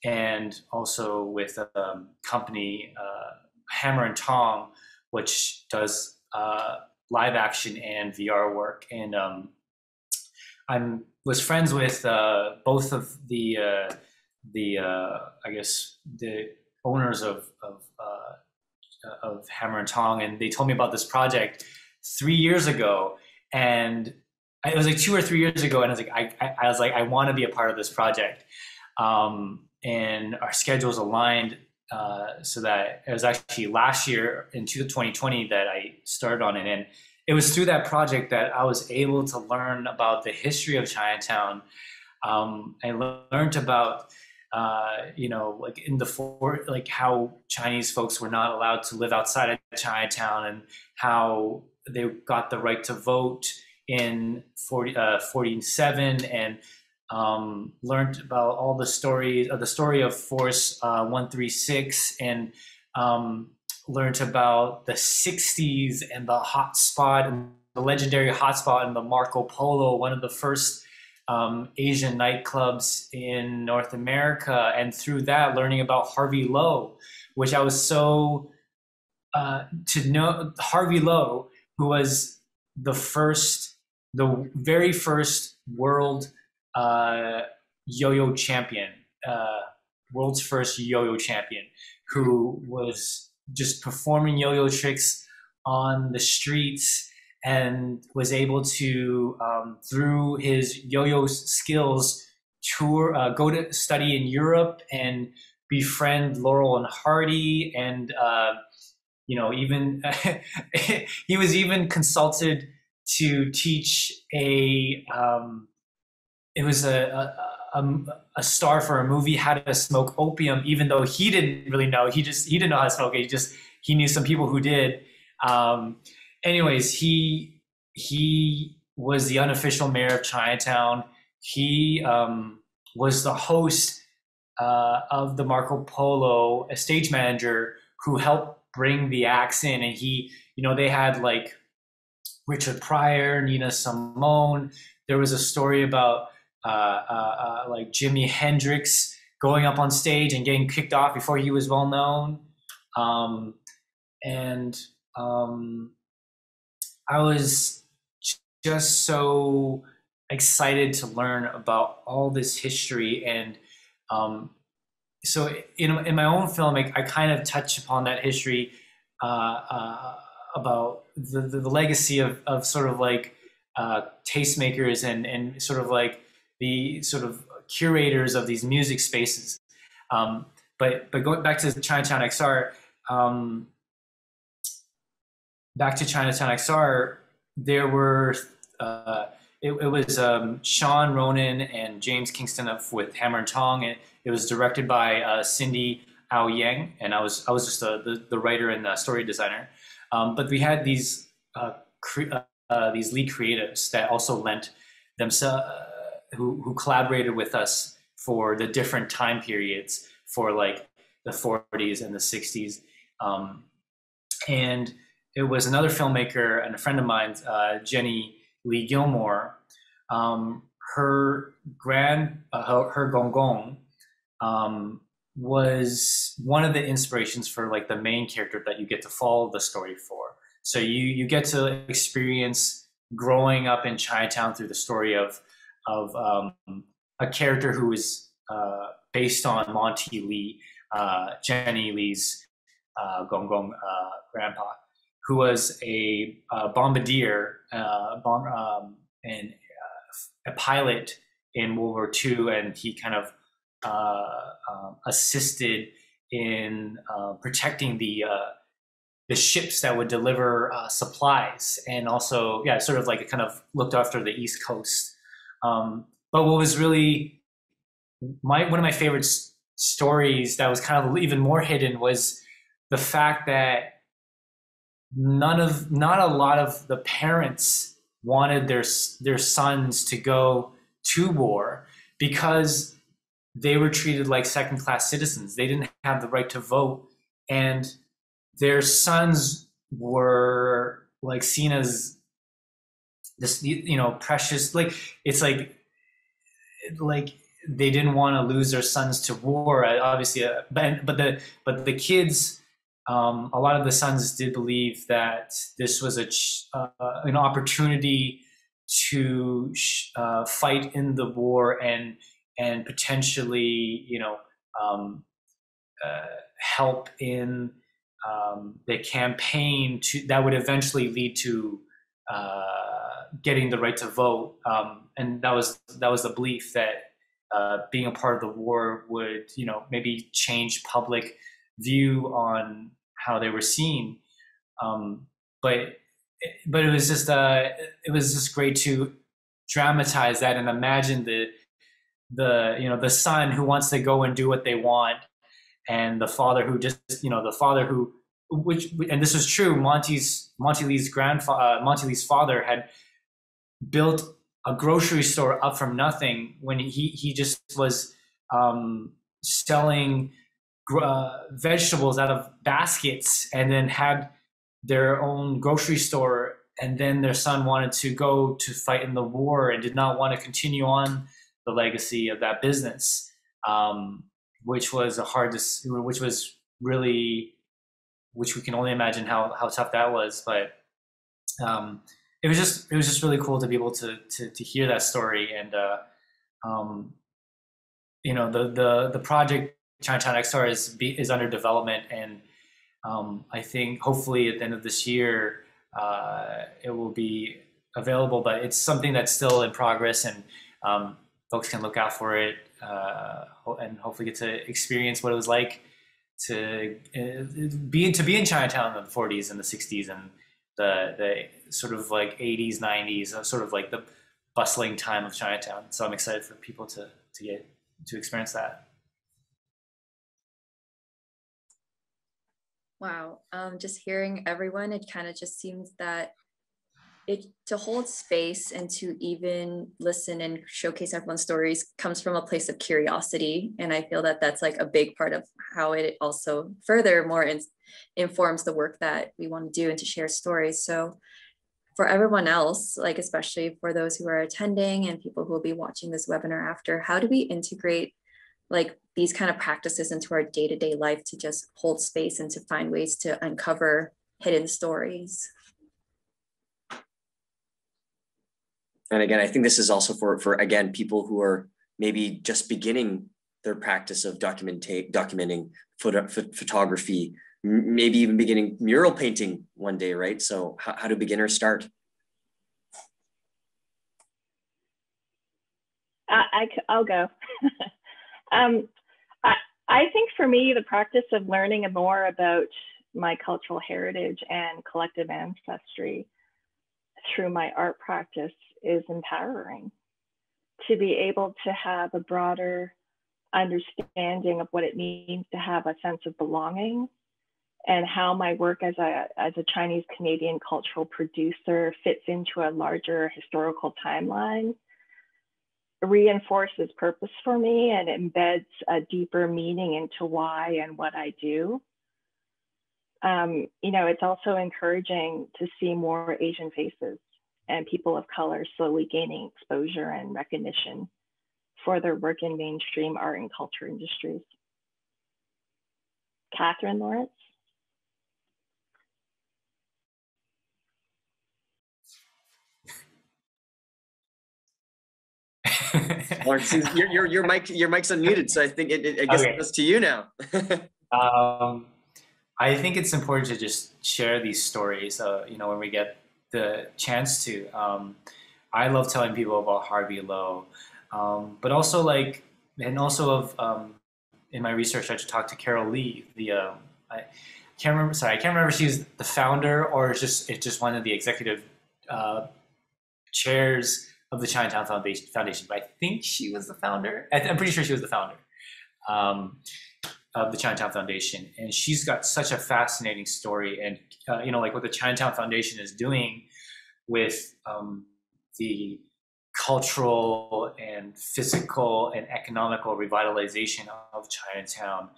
and also with a company, Hammer and Tong, which does live action and VR work. And I was friends with both of the I guess the owners of Hammer and Tong, and they told me about this project 3 years ago, and it was like 2 or 3 years ago, and I was like, I want to be a part of this project. And our schedules aligned so that it was actually last year in 2020 that I started on it. And it was through that project that I was able to learn about the history of Chinatown. I learned about, like in like how Chinese folks were not allowed to live outside of Chinatown, and how they got the right to vote in 47, and learned about all the stories of the story of Force 136, and learned about the 60s and the hotspot, the legendary hotspot in the Marco Polo, one of the first Asian nightclubs in North America. And through that, learning about Harvey Lowe, which I was so to know Harvey Lowe, who was the very first world yo-yo champion, world's first yo-yo champion, who was just performing yo-yo tricks on the streets, and was able to, through his yo-yo skills, go to study in Europe and befriend Laurel and Hardy, and even he was even consulted to teach it was a star for a movie how to smoke opium, even though he didn't really know. He didn't know how to smoke it. He knew some people who did. Anyways, he was the unofficial mayor of Chinatown. He was the host of the Marco Polo, a stage manager who helped bring the acts in. And they had like Richard Pryor, Nina Simone. There was a story about like Jimi Hendrix going up on stage and getting kicked off before he was well known. I was just so excited to learn about all this history. And so in my own film, I kind of touch upon that history about the legacy of sort of like tastemakers and sort of like the sort of curators of these music spaces. But going back to Chinatown Xr, there were it was Sean Ronan and James Kingston with Hammer and Tong. It was directed by Cindy Ao Yang, and I was just the writer and the story designer. But we had these lead creatives that also lent themselves, who collaborated with us for the different time periods, for like the 40s and the 60s. And it was another filmmaker and a friend of mine, Jenny Lee Gilmore. Her Gong Gong was one of the inspirations for like the main character that you get to follow the story for. So you get to experience growing up in Chinatown through the story of a character who is based on Monty Lee, Jenny Lee's Gong Gong grandpa, who was a bombardier and a pilot in World War II, and he kind of assisted in protecting the ships that would deliver supplies, and also, sort of like kind of looked after the East Coast. But what was really one of my favorite stories that was kind of even more hidden was the fact that not a lot of the parents wanted their sons to go to war, because they were treated like second-class citizens. They didn't have the right to vote, and their sons were like seen as this, precious. Like it's like they didn't want to lose their sons to war, obviously. But the kids, a lot of the sons did believe that this was an opportunity to fight in the war and potentially, help in the campaign that would eventually lead to getting the right to vote, and that was the belief that being a part of the war would, maybe change public view on how they were seen. But it was just great to dramatize that and imagine the son who wants to go and do what they want, and the father who just, and this was true. Monty Lee's father had built a grocery store up from nothing when he just was selling vegetables out of baskets, and then had their own grocery store. And then their son wanted to go to fight in the war and did not want to continue on the legacy of that business, which was which we can only imagine how tough that was. But it was just really cool to be able to hear that story. And the project Chinatown Xr is under development, and I think hopefully at the end of this year it will be available. But it's something that's still in progress, and folks can look out for it, and hopefully get to experience what it was like to be in Chinatown in the 40s and the 60s and the sort of like 80s, 90s, sort of like the bustling time of Chinatown. So I'm excited for people to get to experience that. Wow. Just hearing everyone, it kind of just seems that to hold space and to even listen and showcase everyone's stories comes from a place of curiosity. And I feel that that's like a big part of how it also furthermore informs the work that we want to do and to share stories. So for everyone else, like especially for those who are attending and people who will be watching this webinar after, how do we integrate like these kind of practices into our day-to-day life to just hold space and to find ways to uncover hidden stories? And again, I think this is also for again, people who are maybe just beginning their practice of documenting photography, maybe even beginning mural painting one day, right? So how do beginners start? I'll go. I think for me, the practice of learning more about my cultural heritage and collective ancestry through my art practice is empowering. To be able to have a broader understanding of what it means to have a sense of belonging, and how my work as a Chinese Canadian cultural producer fits into a larger historical timeline, reinforces purpose for me and embeds a deeper meaning into why and what I do. It's also encouraging to see more Asian faces and people of color slowly gaining exposure and recognition for their work in mainstream art and culture industries. Catherine Lawrence? Lawrence, your mic's unmuted, so I think I guess Okay. It's to you now. I think it's important to just share these stories, when we get the chance to. I love telling people about Harvey Lowe, but also in my research, I talked to Carol Lee. I can't remember if she's the founder or it's just one of the executive chairs of the Chinatown Foundation. But I think she was the founder. I'm pretty sure she was the founder of the Chinatown Foundation, and she's got such a fascinating story. And what the Chinatown Foundation is doing with the cultural and physical and economical revitalization of Chinatown,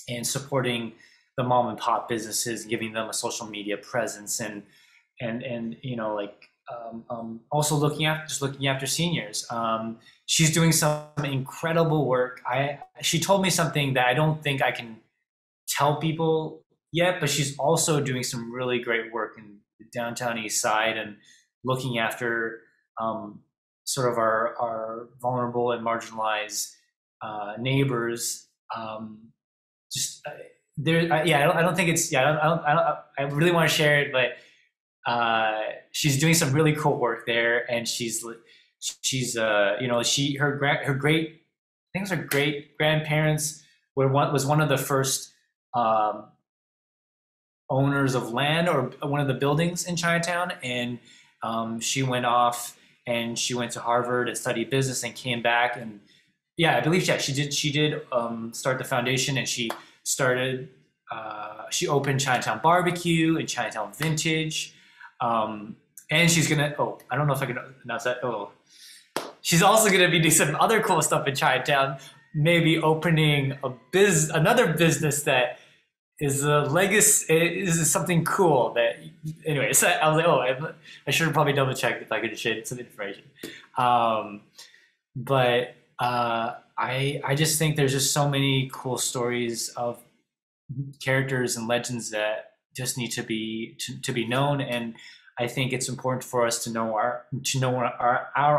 and supporting the mom and pop businesses, giving them a social media presence, and also looking after seniors. She's doing some incredible work. She told me something that I don't think I can tell people yet, but she's also doing some really great work in the downtown East Side and looking after sort of our vulnerable and marginalized neighbors. I don't think it's. I really want to share it, but she's doing some really cool work there, and she's you know, her great, I think it was her great grandparents was one of the first owners of land or one of the buildings in Chinatown, and she went off and she went to Harvard and studied business and came back, and yeah, I believe she did start the foundation, and she started she opened Chinatown Barbecue and Chinatown Vintage, and she's gonna I don't know if I can announce that. She's also gonna be doing some other cool stuff in Chinatown, maybe opening another business that is a legacy, is something cool that, anyway, so I was like, I should have probably double checked if I could share some information. But I just think there's just so many cool stories of characters and legends that just need to be known, and I think it's important for us to know our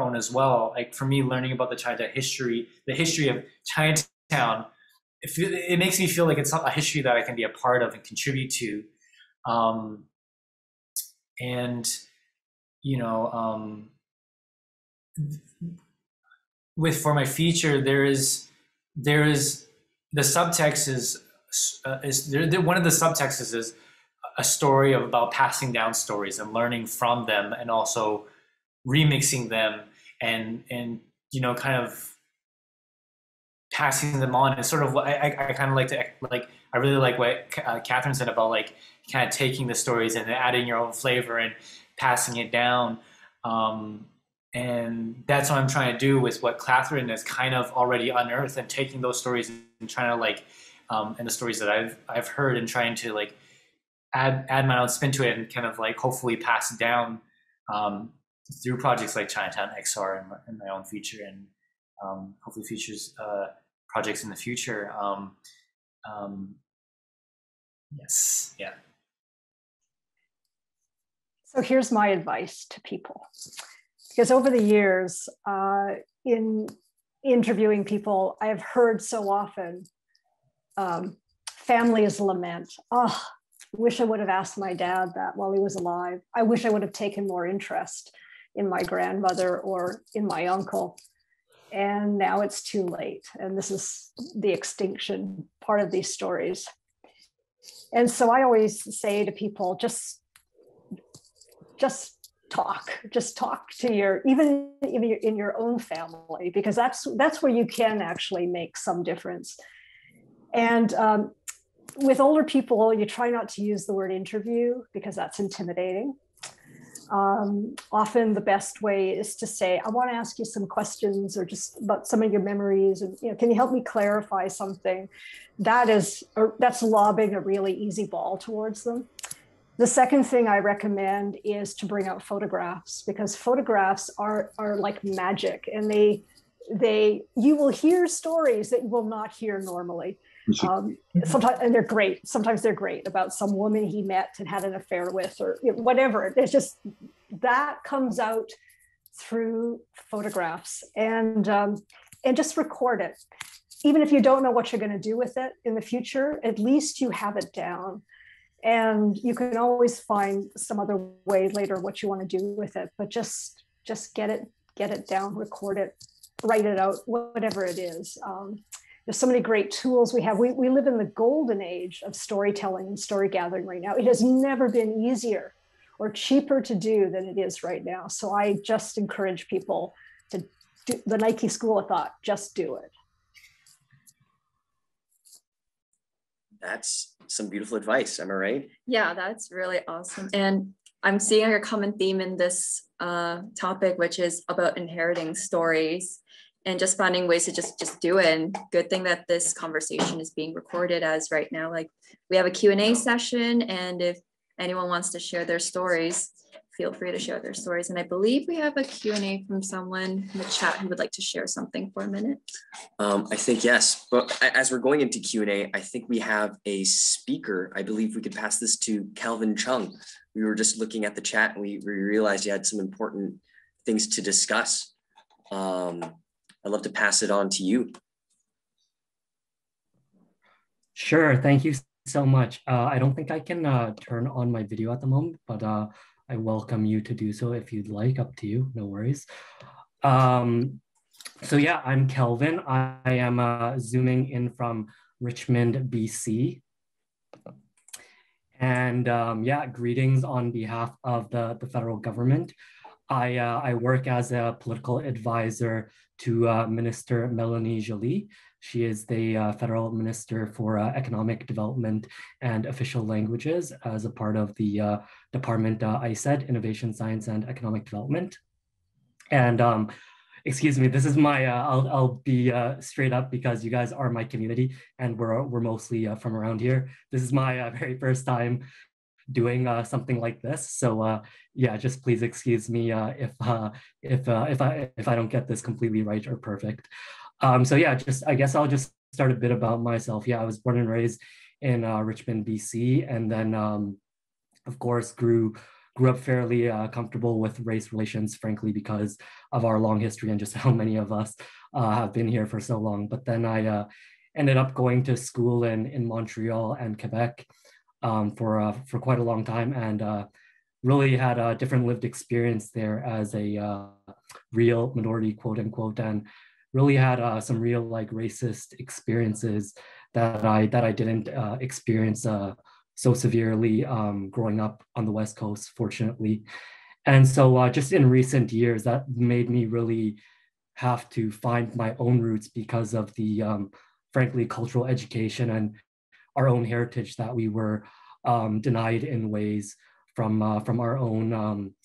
own as well. Like for me, learning about the Chinatown history, the history of Chinatown, it makes me feel like it's a history that I can be a part of and contribute to. And you know, for my feature, there is the subtext is one of the subtexts is a story about passing down stories and learning from them, and also remixing them and you know, kind of passing them on. And sort of what I kind of like to, like, I really like what Catherine said about like kind of taking the stories and adding your own flavor and passing it down. And that's what I'm trying to do with what Catherine has kind of already unearthed, and taking those stories and trying to like, and the stories that I've heard, and trying to like add my own spin to it, and kind of like hopefully pass it down through projects like Chinatown Xr and my own feature, and hopefully features projects in the future. Yes, yeah. So here's my advice to people, because over the years in interviewing people, I've heard so often families lament, oh, wish I would have asked my dad that while he was alive. I wish I would have taken more interest in my grandmother or in my uncle. And now it's too late. And this is the extinction part of these stories. And so I always say to people, just talk to even in your own family, because that's where you can actually make some difference. And with older people, you try not to use the word interview, because that's intimidating. Often the best way is to say, I want to ask you some questions, or just about some of your memories, and, you know, can you help me clarify something? That's lobbing a really easy ball towards them. The second thing I recommend is to bring out photographs, because photographs are like magic, and you will hear stories that you will not hear normally. Sometimes, and they're great. Sometimes they're great about some woman he met and had an affair with, or, you know, whatever. It's just that comes out through photographs, and just record it. Even if you don't know what you're going to do with it in the future, at least you have it down, and you can always find some other way later what you want to do with it. But just get it down, record it, write it out, whatever it is. There's so many great tools we have. We live in the golden age of storytelling and story gathering right now. It has never been easier or cheaper to do than it is right now. So I just encourage people to do the Nike School of Thought. Just do it. That's some beautiful advice. Am I right? Yeah, that's really awesome. And I'm seeing a common theme in this topic, which is about inheriting stories and just finding ways to just do it. And good thing that this conversation is being recorded, as right now, like, we have a Q&A session, and if anyone wants to share their stories, feel free to share their stories. And I believe we have a Q&A from someone in the chat who would like to share something for a minute. I think yes, but as we're going into Q&A, I think we have a speaker. I believe we could pass this to Calvin Chung. We were just looking at the chat, and we realized you had some important things to discuss. I'd love to pass it on to you. Sure, thank you so much. I don't think I can turn on my video at the moment, but I welcome you to do so if you'd like, up to you, no worries. So yeah, I'm Kelvin. I am zooming in from Richmond, BC. And yeah, greetings on behalf of the federal government. I work as a political advisor to Minister Melanie Joly. She is the federal minister for economic development and official languages as a part of the department I said, Innovation, Science, and Economic Development. And excuse me, this is my, I'll be straight up because you guys are my community and we're mostly from around here. This is my very first time doing something like this. So yeah, just please excuse me if I don't get this completely right or perfect. So yeah, I guess I'll just start a bit about myself. Yeah, I was born and raised in Richmond, BC, and then of course grew up fairly comfortable with race relations, frankly, because of our long history and just how many of us have been here for so long. But then I ended up going to school in Montreal and Quebec for quite a long time, and really had a different lived experience there as a real minority, quote unquote, and really had some real like racist experiences that I didn't experience so severely growing up on the West Coast, fortunately. And so just in recent years, that made me really have to find my own roots because of the frankly cultural education and our own heritage that we were denied in ways from our own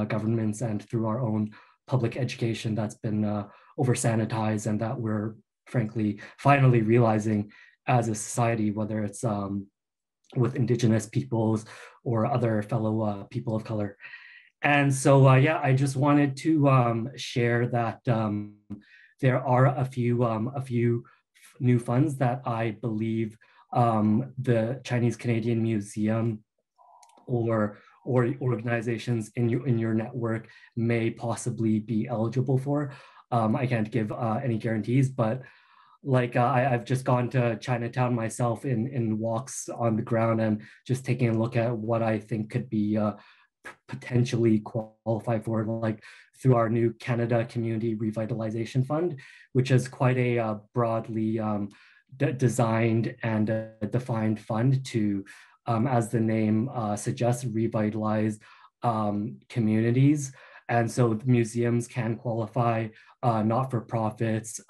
governments and through our own public education that's been over sanitized, and that we're frankly finally realizing as a society, whether it's with Indigenous peoples or other fellow people of color. And so yeah, I just wanted to share that there are a few new funds that I believe the Chinese Canadian Museum or organizations in your network may possibly be eligible for. I can't give any guarantees, but like I've just gone to Chinatown myself in walks on the ground and just taking a look at what I think could be potentially qualify for, like through our new Canada Community Revitalization Fund, which is quite a broadly designed and defined fund to, as the name suggests, revitalize communities. And so museums can qualify, not-for-profits,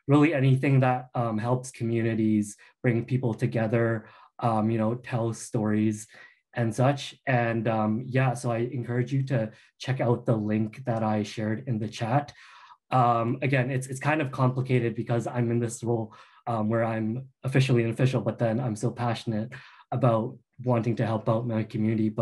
really anything that helps communities bring people together, tell stories and such. And yeah, so I encourage you to check out the link that I shared in the chat. Again, it's kind of complicated because I'm in this role where I'm officially an official, but then I'm so passionate about wanting to help out my community.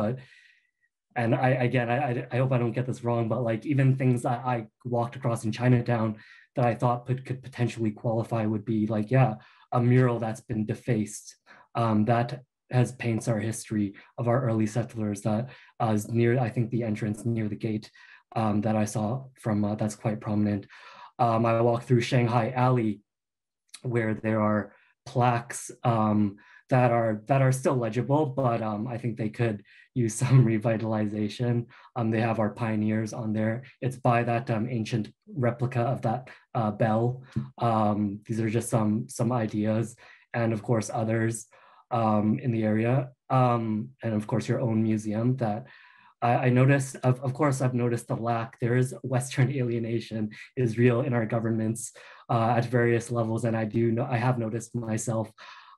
And I hope I don't get this wrong, but like even things that I walked across in Chinatown that I thought could potentially qualify would be like, yeah, a mural that's been defaced, that has paints our history of our early settlers, that is near, I think, the entrance near the gate that I saw from, that's quite prominent. I walked through Shanghai Alley, where there are plaques that are still legible, but I think they could use some revitalization. They have our pioneers on there. It's by that ancient replica of that bell. These are just some ideas, and of course others in the area, and of course your own museum that I noticed. Of course, I've noticed the lack. There is Western alienation is real in our governments at various levels, and I have noticed myself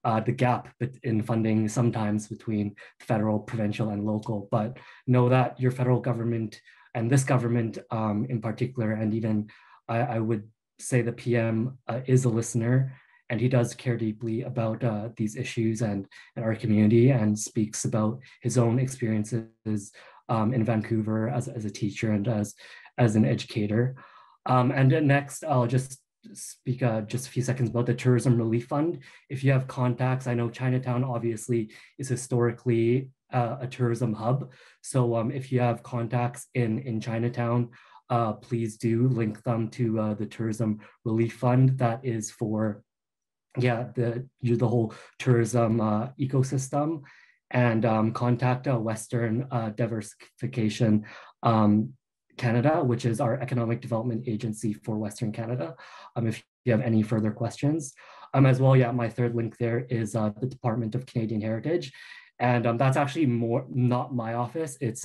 the gap in funding sometimes between federal, provincial, and local. But know that your federal government and this government in particular, and even I would say the PM is a listener, and he does care deeply about these issues and our community, and speaks about his own experiences in Vancouver as a teacher and as an educator. And next, I'll just speak just a few seconds about the Tourism Relief Fund. If you have contacts, I know Chinatown obviously is historically a tourism hub. So if you have contacts in Chinatown, please do link them to the Tourism Relief Fund. That is for, yeah, the whole tourism ecosystem. and contact Western Diversification Canada, which is our economic development agency for Western Canada, if you have any further questions. As well, yeah, my third link there is the Department of Canadian Heritage. And that's actually more not my office. It's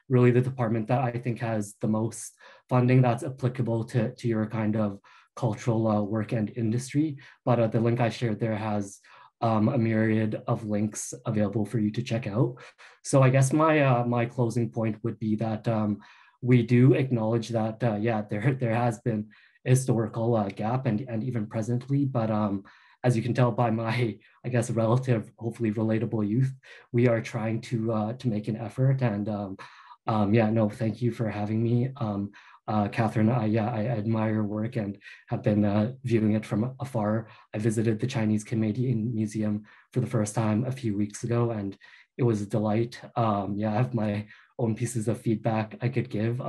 really the department that I think has the most funding that's applicable to your kind of cultural work and industry. But the link I shared there has a myriad of links available for you to check out. So I guess my closing point would be that we do acknowledge that, yeah, there has been a historical gap and even presently, but as you can tell by my, I guess, relative, hopefully relatable youth, we are trying to make an effort. And yeah, no, thank you for having me. Catherine, I admire your work and have been viewing it from afar. I visited the Chinese Canadian Museum for the first time a few weeks ago, and it was a delight. Yeah, I have my own pieces of feedback I could give.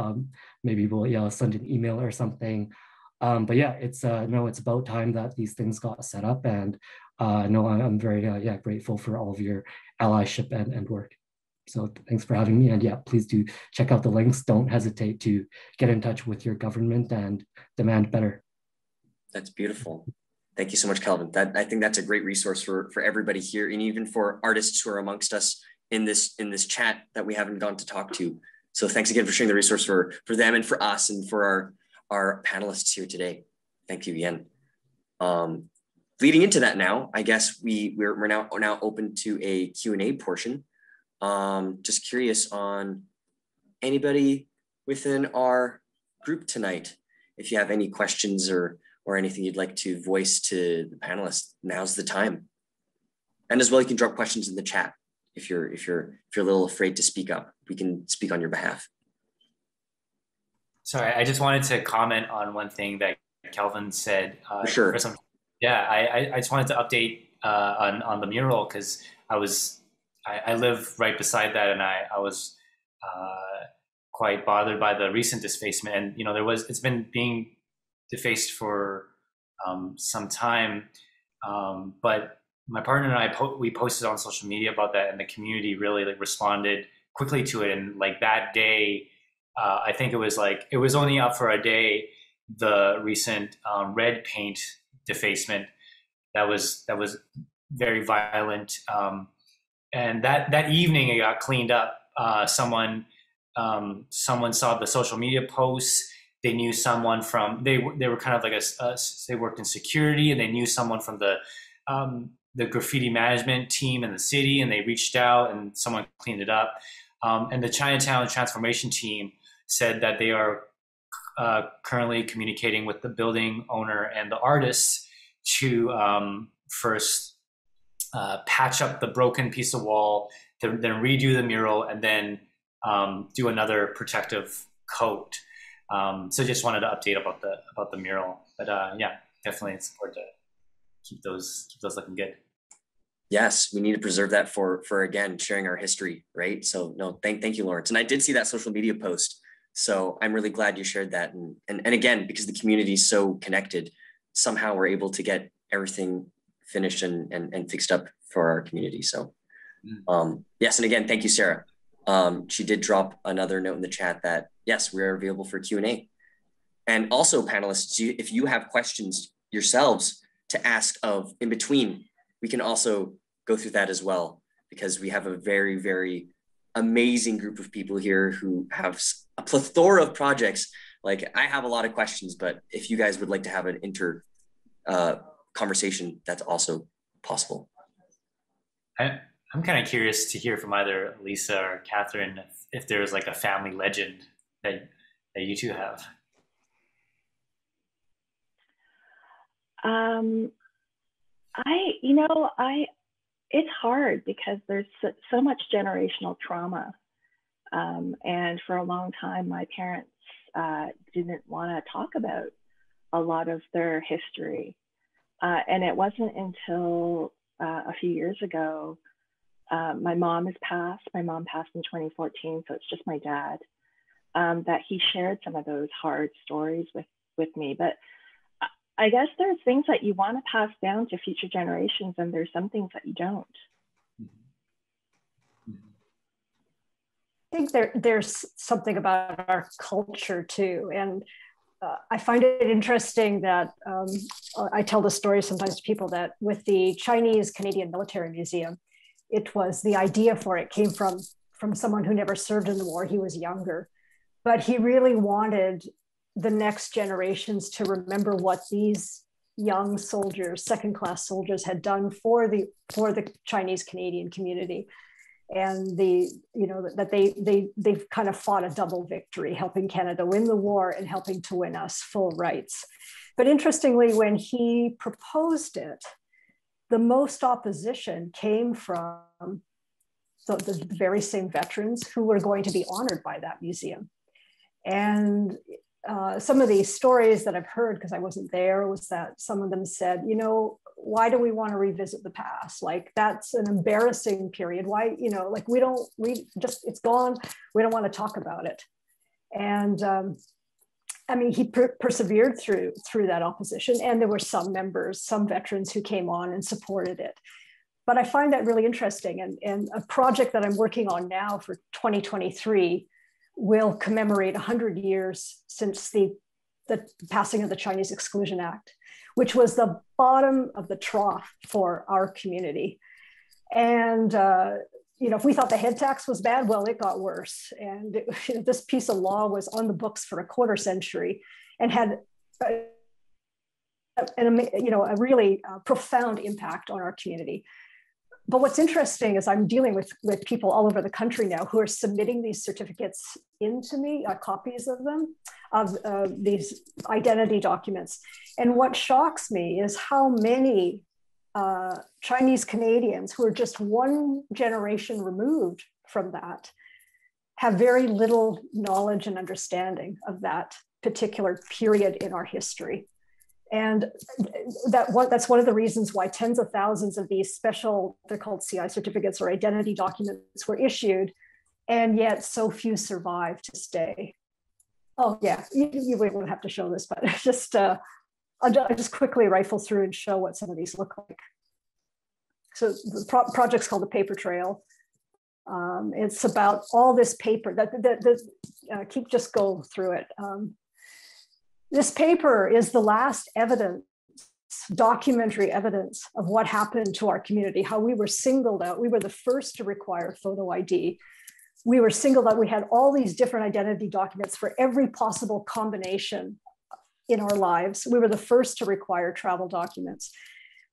Maybe we'll send an email or something. But yeah, it's it's about time that these things got set up, and no, I'm very grateful for all of your allyship and work. So thanks for having me, and yeah, please do check out the links. Don't hesitate to get in touch with your government and demand better. That's beautiful. Thank you so much, Kelvin. I think that's a great resource for everybody here, and even for artists who are amongst us in this chat that we haven't gone to talk to. So thanks again for sharing the resource for them and for us and for our panelists here today. Thank you again. Leading into that now, I guess we're now open to a Q&A portion. Just curious on anybody within our group tonight, if you have any questions or anything you'd like to voice to the panelists, now's the time. And as well, you can drop questions in the chat if you're a little afraid to speak up. We can speak on your behalf. Sorry, I just wanted to comment on one thing that Kelvin said. For sure. I just wanted to update on the mural, because I live right beside that, and I was quite bothered by the recent defacement. And it's been being defaced for some time, but my partner and I we posted on social media about that, and the community really responded quickly to it. And that day, I think it was only up for a day, the recent red paint defacement that was very violent. And that evening it got cleaned up. Someone saw the social media posts. They knew someone from, they were kind of like they worked in security, and they knew someone from the graffiti management team in the city, and they reached out and someone cleaned it up. And the Chinatown transformation team said that they are currently communicating with the building owner and the artists to first patch up the broken piece of wall, then redo the mural, and then do another protective coat. So just wanted to update about the mural. But yeah, definitely it's important to keep those looking good. Yes, we need to preserve that for again sharing our history, right? So no, thank you, Lawrence. And I did see that social media post, so I'm really glad you shared that. And again, because the community is so connected, somehow we're able to get everything finished and fixed up for our community. So yes, and again, thank you, Sarah. She did drop another note in the chat that yes, we are available for Q&A. And also, panelists, if you have questions yourselves to ask of in between, we can also go through that as well, because we have a very, very amazing group of people here who have a plethora of projects. Like, I have a lot of questions, but if you guys would like to have an conversation, that's also possible. I'm kind of curious to hear from either Lisa or Catherine if there's like a family legend that you two have. It's hard because there's so much generational trauma. And for a long time, my parents didn't want to talk about a lot of their history. And it wasn't until a few years ago, my mom has passed. My mom passed in 2014, so it's just my dad, that he shared some of those hard stories with me. But I guess there's things that you want to pass down to future generations, and there's some things that you don't. think there's something about our culture too. And I find it interesting that I tell the story sometimes to people that with the Chinese Canadian Military Museum, it was the idea for it came from someone who never served in the war. He was younger, but he really wanted the next generations to remember what these young soldiers, second-class soldiers, had done for the Chinese Canadian community, and that they've kind of fought a double victory, helping Canada win the war and helping to win us full rights. But interestingly, when he proposed it, the most opposition came from the very same veterans who were going to be honored by that museum. And some of these stories that I've heard, because I wasn't there, was that some of them said, why do we want to revisit the past? Like, that's an embarrassing period. Why, like, it's gone. We don't want to talk about it. And he persevered through that opposition. And there were some members, some veterans who came on and supported it. But I find that really interesting. And a project that I'm working on now for 2023 will commemorate 100 years since the passing of the Chinese Exclusion Act, which was the bottom of the trough for our community. And if we thought the head tax was bad, well, it got worse. And this piece of law was on the books for a quarter century and had a really profound impact on our community. But what's interesting is I'm dealing with people all over the country now who are submitting these certificates into me, copies of them, of these identity documents. And what shocks me is how many Chinese Canadians who are just one generation removed from that have very little knowledge and understanding of that particular period in our history. And that's one of the reasons why tens of thousands of these special, they're called CI certificates or identity documents, were issued, and yet so few survive to stay. Oh yeah, you won't have to show this, but I'll just quickly rifle through and show what some of these look like. So the project's called the Paper Trail. It's about all this paper just go through it. This paper is the last evidence, documentary evidence of what happened to our community, how we were singled out. We were the first to require photo ID. We were singled out. We had all these different identity documents for every possible combination in our lives. We were the first to require travel documents.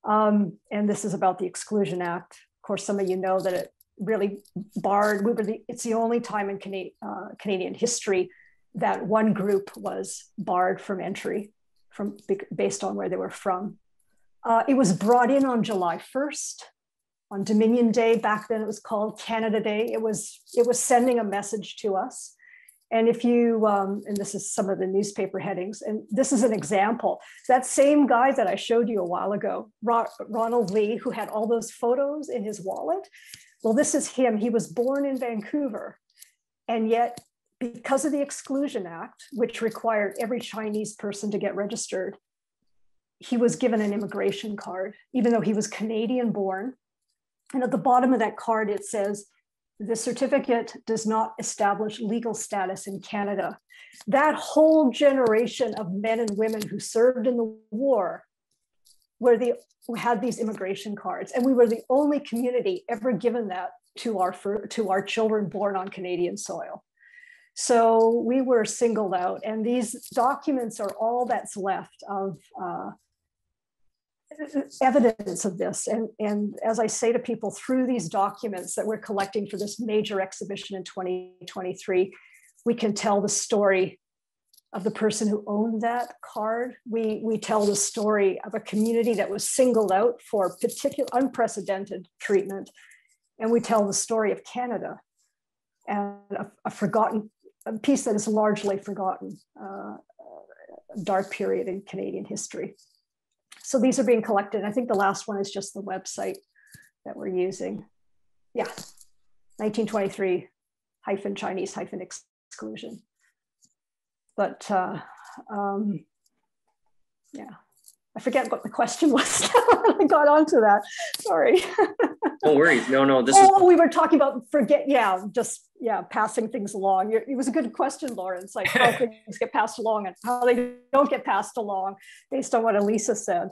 And this is about the Exclusion Act. Of course, some of you know that it really barred, it's the only time in Canadian history that one group was barred from entry based on where they were from. It was brought in on July 1st, on Dominion Day. Back then it was called Canada Day. It was sending a message to us. And if you, and this is some of the newspaper headings, and this is an example, that same guy that I showed you a while ago, Ronald Lee, who had all those photos in his wallet. Well, this is him. He was born in Vancouver, and yet because of the Exclusion Act, which required every Chinese person to get registered, he was given an immigration card, even though he was Canadian born. And at the bottom of that card, it says, "The certificate does not establish legal status in Canada." That whole generation of men and women who served in the war who had these immigration cards. And we were the only community ever given that to our children born on Canadian soil. So we were singled out, and these documents are all that's left of evidence of this. And as I say to people, through these documents that we're collecting for this major exhibition in 2023, we can tell the story of the person who owned that card. We tell the story of a community that was singled out for particular unprecedented treatment. And we tell the story of Canada and a piece that is largely forgotten, a dark period in Canadian history. So these are being collected. I think the last one is just the website that we're using. Yeah, 1923 Chinese exclusion. But yeah, I forget what the question was. I got onto that. Sorry. No worries. No. We were talking about passing things along. It was a good question, Lawrence, like how things get passed along and how they don't get passed along based on what Elisa said.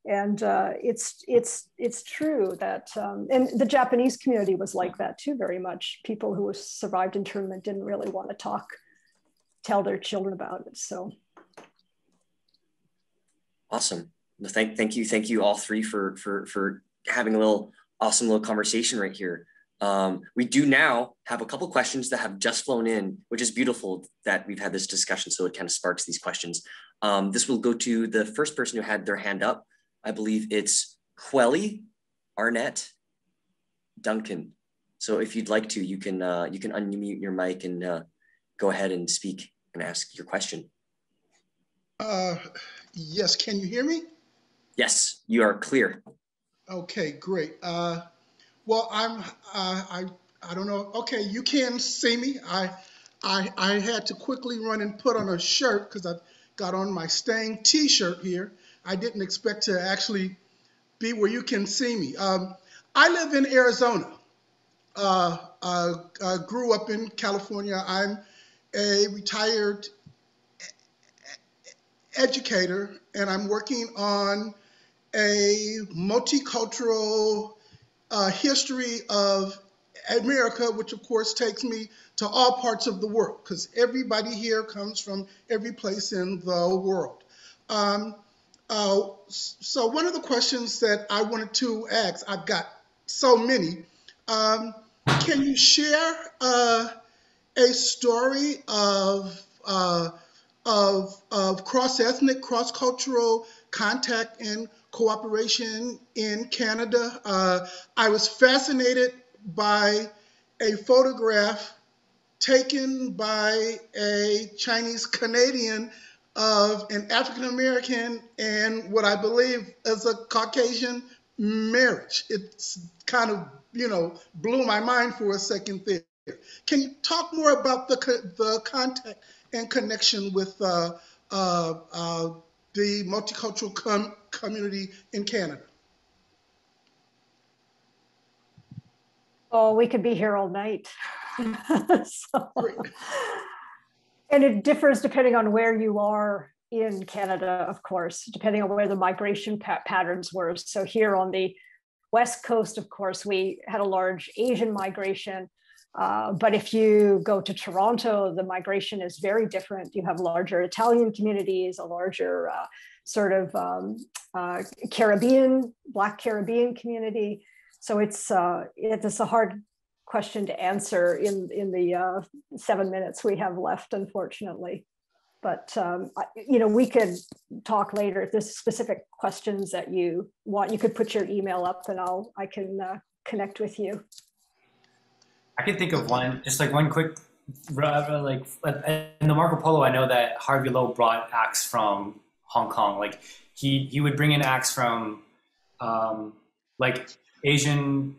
And it's true that, and the Japanese community was like that too, very much. People who survived internment didn't really want to tell their children about it, so. Awesome. Thank you all three for having a awesome little conversation right here. We do now have a couple questions that have just flown in, which is beautiful that we've had this discussion, so it kind of sparks these questions. This will go to the first person who had their hand up. I believe it's Quelly Arnett Duncan. So if you'd like to, you can unmute your mic and go ahead and speak and ask your question. Yes, can you hear me? Yes, you are clear. Okay, great. Well, I don't know. Okay, you can see me. I had to quickly run and put on a shirt because I got on my Staying t-shirt here. I didn't expect to actually be where you can see me. I live in Arizona. Grew up in California. I'm a retired educator, and I'm working on a multicultural history of America, which of course takes me to all parts of the world, because everybody here comes from every place in the world. So one of the questions that I wanted to ask, I've got so many, can you share a story of cross-ethnic, cross-cultural contact and cooperation in Canada? I was fascinated by a photograph taken by a Chinese Canadian of an African American and what I believe is a Caucasian marriage. It's kind of, blew my mind for a second there. Can you talk more about the contact and connection with the multicultural community in Canada? Oh, we could be here all night. And it differs depending on where you are in Canada, of course, depending on where the migration patterns were. So here on the West Coast, of course, we had a large Asian migration. But if you go to Toronto, the migration is very different. You have larger Italian communities, a larger Caribbean, Black Caribbean community. So it's a hard question to answer in the 7 minutes we have left, unfortunately. But we could talk later if there's specific questions that you want. You could put your email up, and I can connect with you. I can think of one, just like one quick, like in the Marco Polo, I know that Harvey Lowe brought acts from Hong Kong. Like he would bring in acts from like Asian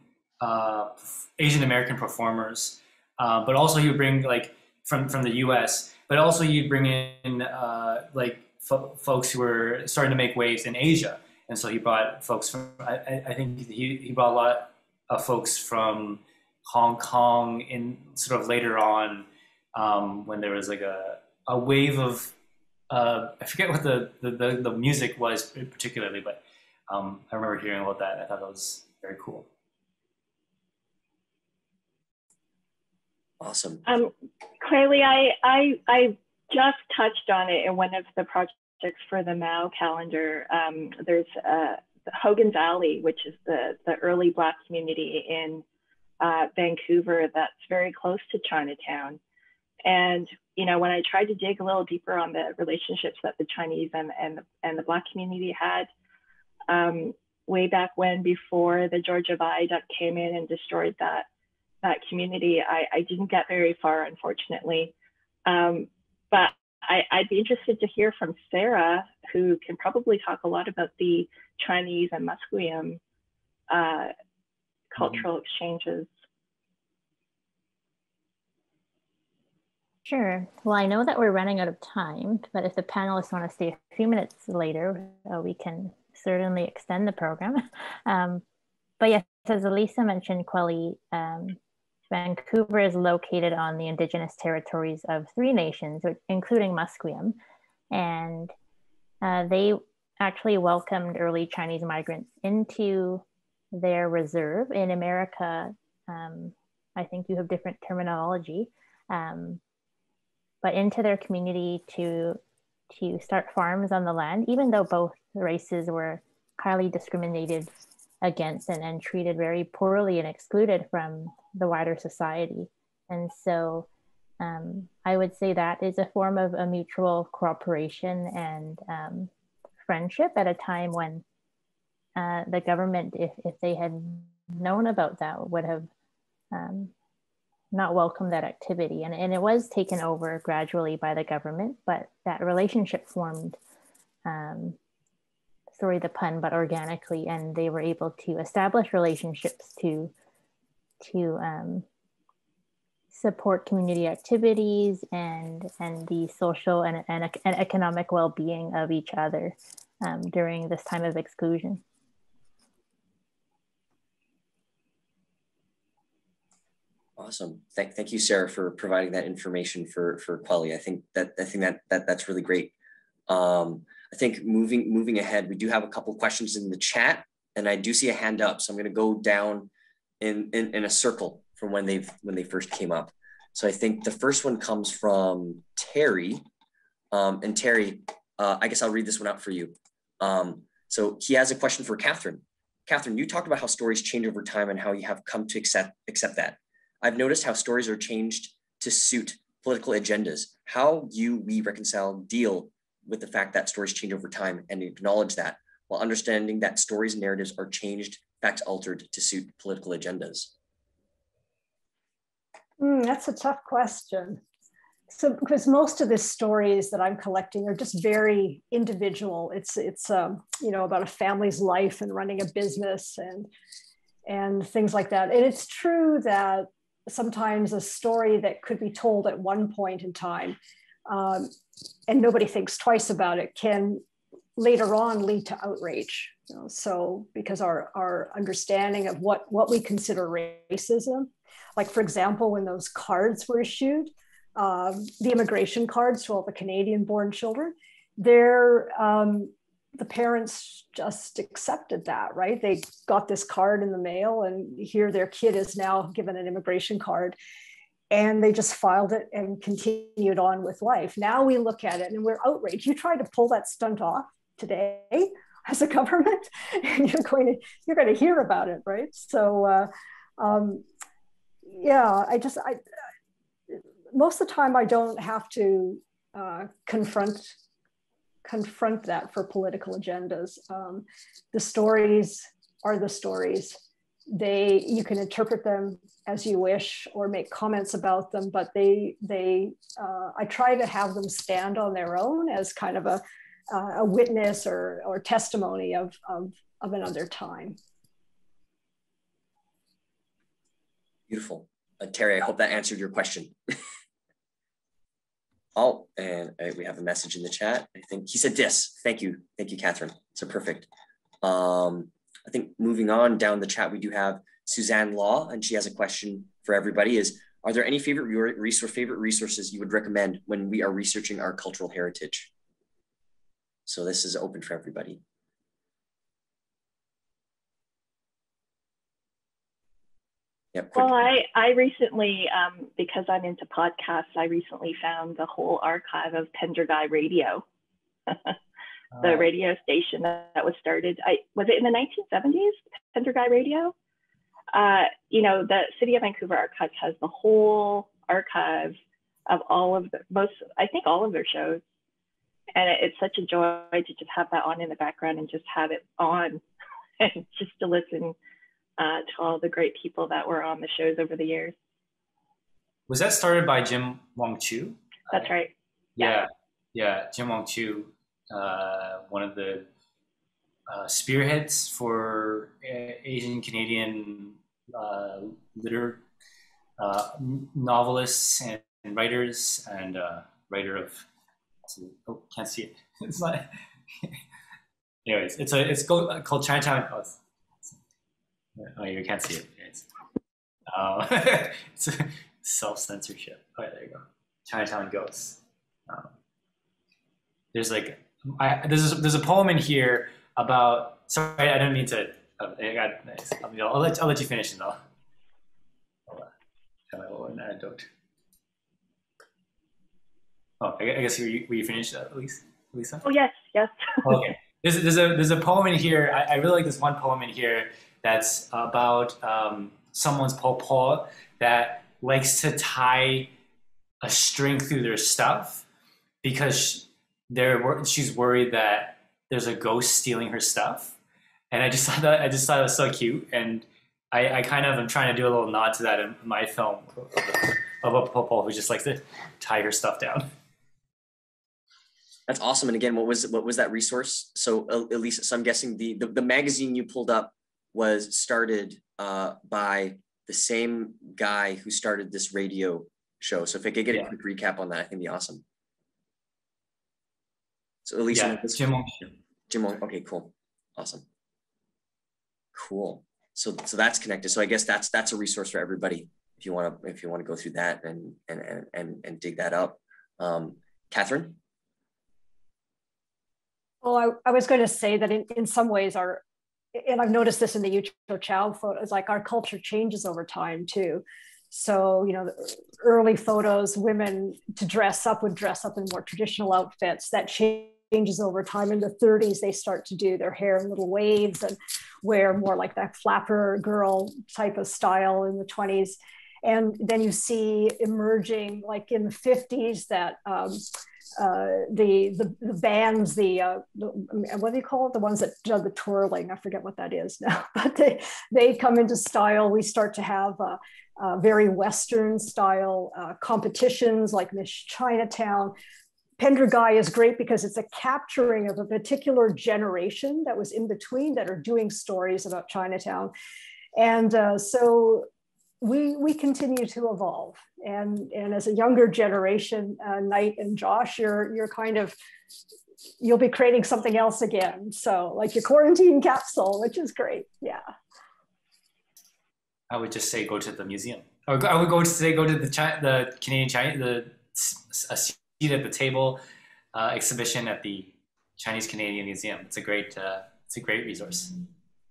American performers, but also he would bring like from the U.S. But also you'd bring in folks who were starting to make waves in Asia, and so he brought folks from. I think he brought a lot of folks from Hong Kong in sort of later on, when there was like a wave of I forget what the music was particularly, but I remember hearing about that. I thought that was very cool. Awesome. Clearly, I just touched on it in one of the projects for the Mao calendar. There's Hogan's Alley, which is the early Black community in Vancouver that's very close to Chinatown. And when I tried to dig a little deeper on the relationships that the Chinese and the Black community had way back when, before the Georgia viaduct came in and destroyed that community, I didn't get very far, unfortunately. But I'd be interested to hear from Sarah, who can probably talk a lot about the Chinese and Musqueam cultural exchanges. Sure. Well, I know that we're running out of time, but if the panelists want to stay a few minutes later, we can certainly extend the program. But yes, as Elisa mentioned, Quelly, Vancouver is located on the Indigenous territories of 3 nations, including Musqueam, and they actually welcomed early Chinese migrants into their reserve. In America, I think you have different terminology, but into their community to start farms on the land, even though both races were highly discriminated against and treated very poorly and excluded from the wider society. And so I would say that is a form of a mutual cooperation and friendship at a time when the government, if they had known about that, would have not welcomed that activity. And it was taken over gradually by the government, but that relationship formed, sorry the pun, but organically, and they were able to establish relationships to support community activities and the social and economic well-being of each other during this time of exclusion. Awesome. Thank you, Sarah, for providing that information for Quelly. I think that's really great. I think moving ahead, we do have a couple of questions in the chat, and I do see a hand up. So I'm going to go down in a circle from when they first came up. So I think the first one comes from Terry, and Terry, I guess I'll read this one out for you. So he has a question for Catherine. Catherine, you talked about how stories change over time and how you have come to accept that. I've noticed how stories are changed to suit political agendas. How we reconcile, deal with the fact that stories change over time and acknowledge that, while understanding that stories and narratives are changed, facts altered to suit political agendas? That's a tough question. So, because most of the stories that I'm collecting are just very individual. It's about a family's life and running a business and things like that. And it's true that sometimes a story that could be told at one point in time and nobody thinks twice about it can later on lead to outrage. So because our understanding of what we consider racism, like for example, when those cards were issued, the immigration cards to all the Canadian-born children, the parents just accepted that, right? They got this card in the mail and here their kid is now given an immigration card, and they just filed it and continued on with life. Now we look at it and we're outraged. You try to pull that stunt off today as a government, and you're going to hear about it, right? So most of the time I don't have to confront that for political agendas. The stories are the stories. You can interpret them as you wish or make comments about them, but I try to have them stand on their own as kind of a witness or testimony of another time. Beautiful. Terry, I hope that answered your question. Oh, and we have a message in the chat. I think he said this. Thank you, Catherine. So perfect. I think moving on down the chat, we do have Suzanne Law, and she has a question for everybody. Are there any favorite resources you would recommend when we are researching our cultural heritage? So this is open for everybody. Yep, well, I recently, because I'm into podcasts, I recently found the whole archive of Penderguy Radio, the radio station that was started. Was it in the 1970s, Penderguy Radio? The City of Vancouver Archives has the whole archive of all of their shows. And it's such a joy to just have that on in the background and just have it on and just to listen to all the great people that were on the shows over the years. Was that started by Jim Wong Chu? That's right. Yeah. Jim Wong Chu, one of the spearheads for Asian Canadian novelists writers and writer of, oh, can't see it. It's not, anyways, it's called Chinatown. Oh, you can't see it. It's self-censorship. Oh, yeah, there you go. Chinatown Ghosts. There's like, there's a poem in here about, sorry, I didn't mean to, I got nice. I'll let you finish and I'll tell my little anecdote. Oh, I guess were you finished, Lisa? Oh, yes. Okay. There's a poem in here. I really like this one poem in here that's about someone's po that likes to tie a string through their stuff because she's worried that there's a ghost stealing her stuff. And I just thought it was so cute. And I kind of am trying to do a little nod to that in my film of a po who just likes to tie her stuff down. That's awesome. And again, what was that resource? So Elisa, so I'm guessing the magazine you pulled up was started by the same guy who started this radio show. So if I could get a quick recap on that, I think it'd be awesome. So Elisa, Jim Wong. Okay, cool, awesome, cool. So that's connected. So I guess that's a resource for everybody if you want to go through that and dig that up. Catherine. Well, I was going to say that in some ways and I've noticed this in the Chow photos, like our culture changes over time too. So, the early photos, women would dress up in more traditional outfits. That changes over time. In the 30s, they start to do their hair in little waves and wear more like that flapper girl type of style in the 20s. And then you see emerging, like in the 50s, that the bands, what do you call it? The ones that do the twirling. I forget what that is now, but they come into style. We start to have very Western style competitions like Miss Chinatown. Pendergai is great because it's a capturing of a particular generation that was in between that are doing stories about Chinatown. And so we continue to evolve. And as a younger generation, Knight and Josh, you'll be creating something else again. So like your quarantine capsule, which is great. Yeah. I would just say go to the museum. Or I would go to the Canadian China, a seat at the table exhibition at the Chinese Canadian Museum. It's a great resource.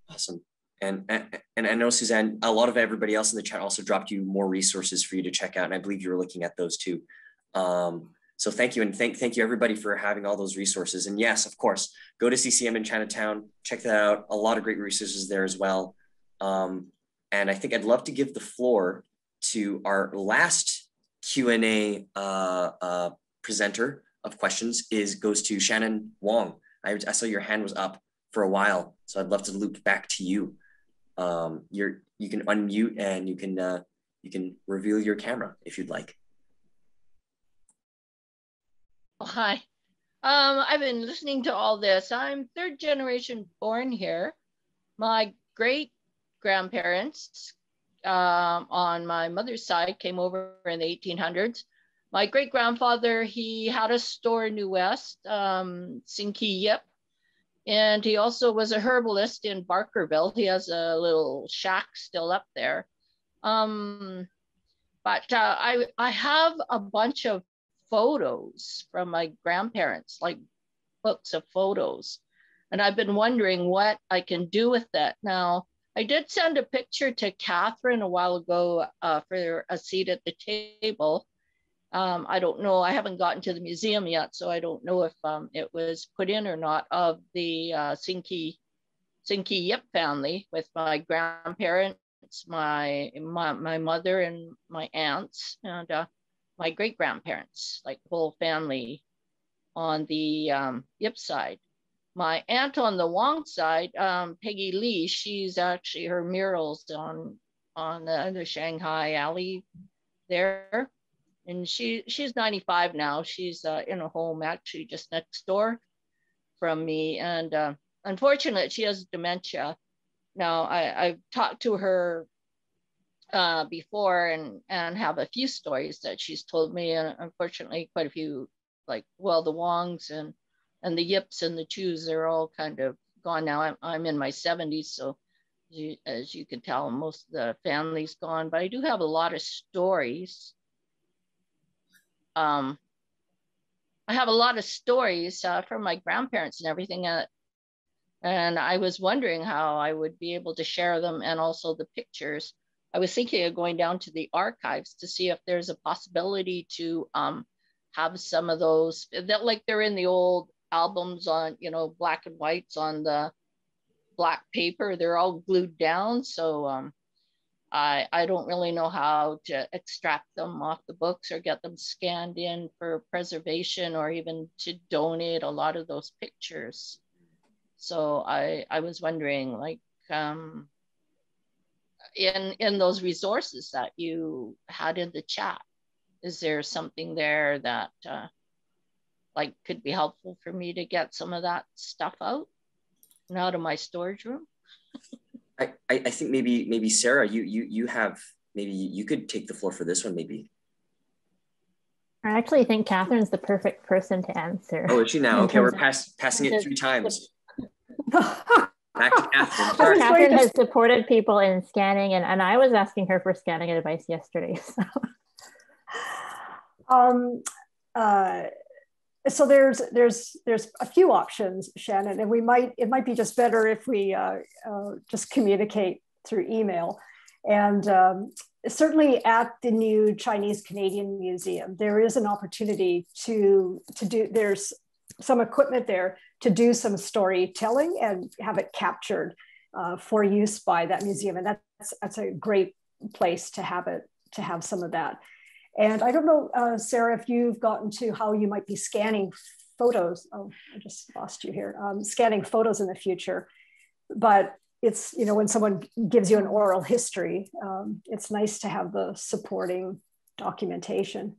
Awesome. And I know, Suzanne, a lot of everybody else in the chat also dropped you more resources for you to check out, and I believe you were looking at those too. So thank you, and thank you everybody for having all those resources. And yes, of course, go to CCM in Chinatown, check that out. A lot of great resources there as well. And I think I'd love to give the floor to our last Q&A presenter of questions goes to Shannon Wong. I saw your hand was up for a while, so I'd love to loop back to you. You can unmute and you can reveal your camera if you'd like. Oh, hi. I've been listening to all this. I'm third generation born here. My great grandparents on my mother's side came over in the 1800s. My great grandfather, he had a store in New West, Sinki Yip. And he also was a herbalist in Barkerville. He has a little shack still up there. But I have a bunch of photos from my grandparents, like books of photos. And I've been wondering what I can do with that. Now, I did send a picture to Catherine a while ago for a seat at the table. I don't know, I haven't gotten to the museum yet, so I don't know if it was put in or not, of the Sinki Yip family with my grandparents, my mother and my aunts, and my great grandparents, like the whole family on the Yip side. My aunt on the Wong side, Peggy Lee, she's actually, her murals on the Shanghai alley there. And she's 95 now. She's in a home actually just next door from me. And unfortunately, she has dementia. Now, I've talked to her before and have a few stories that she's told me, and unfortunately quite a few, like, well, the Wongs and the Yips and the Chews, they're all kind of gone now. I'm in my 70s, so as you can tell, most of the family's gone, but I do have a lot of stories. I have a lot of stories from my grandparents and everything, and I was wondering how I would be able to share them, and also the pictures. I was thinking of going down to the archives to see if there's a possibility to have some of those that, like, they're in the old albums on, you know, black and whites on the black paper. They're all glued down. So I don't really know how to extract them off the books or get them scanned in for preservation, or even to donate a lot of those pictures. So I was wondering, like, in those resources that you had in the chat, is there something there that like could be helpful for me to get some of that stuff out and out of my storage room? I think maybe Sarah, you have, maybe you could take the floor for this one, maybe. I actually think Catherine's the perfect person to answer. Oh, is she now? Okay, we're passing it 3 times. Back to Catherine. Sorry. Catherine has supported people in scanning, and I was asking her for scanning advice yesterday. So there's a few options, Shannon, and it might be just better if we just communicate through email. And certainly at the new Chinese Canadian Museum, there is an opportunity to do, there's some equipment there to do some storytelling and have it captured for use by that museum. And that's a great place to have it, to have some of that. And I don't know, Sarah, if you've gotten to how you might be scanning photos. Oh, I just lost you here. Scanning photos in the future. But it's, you know, when someone gives you an oral history, it's nice to have the supporting documentation.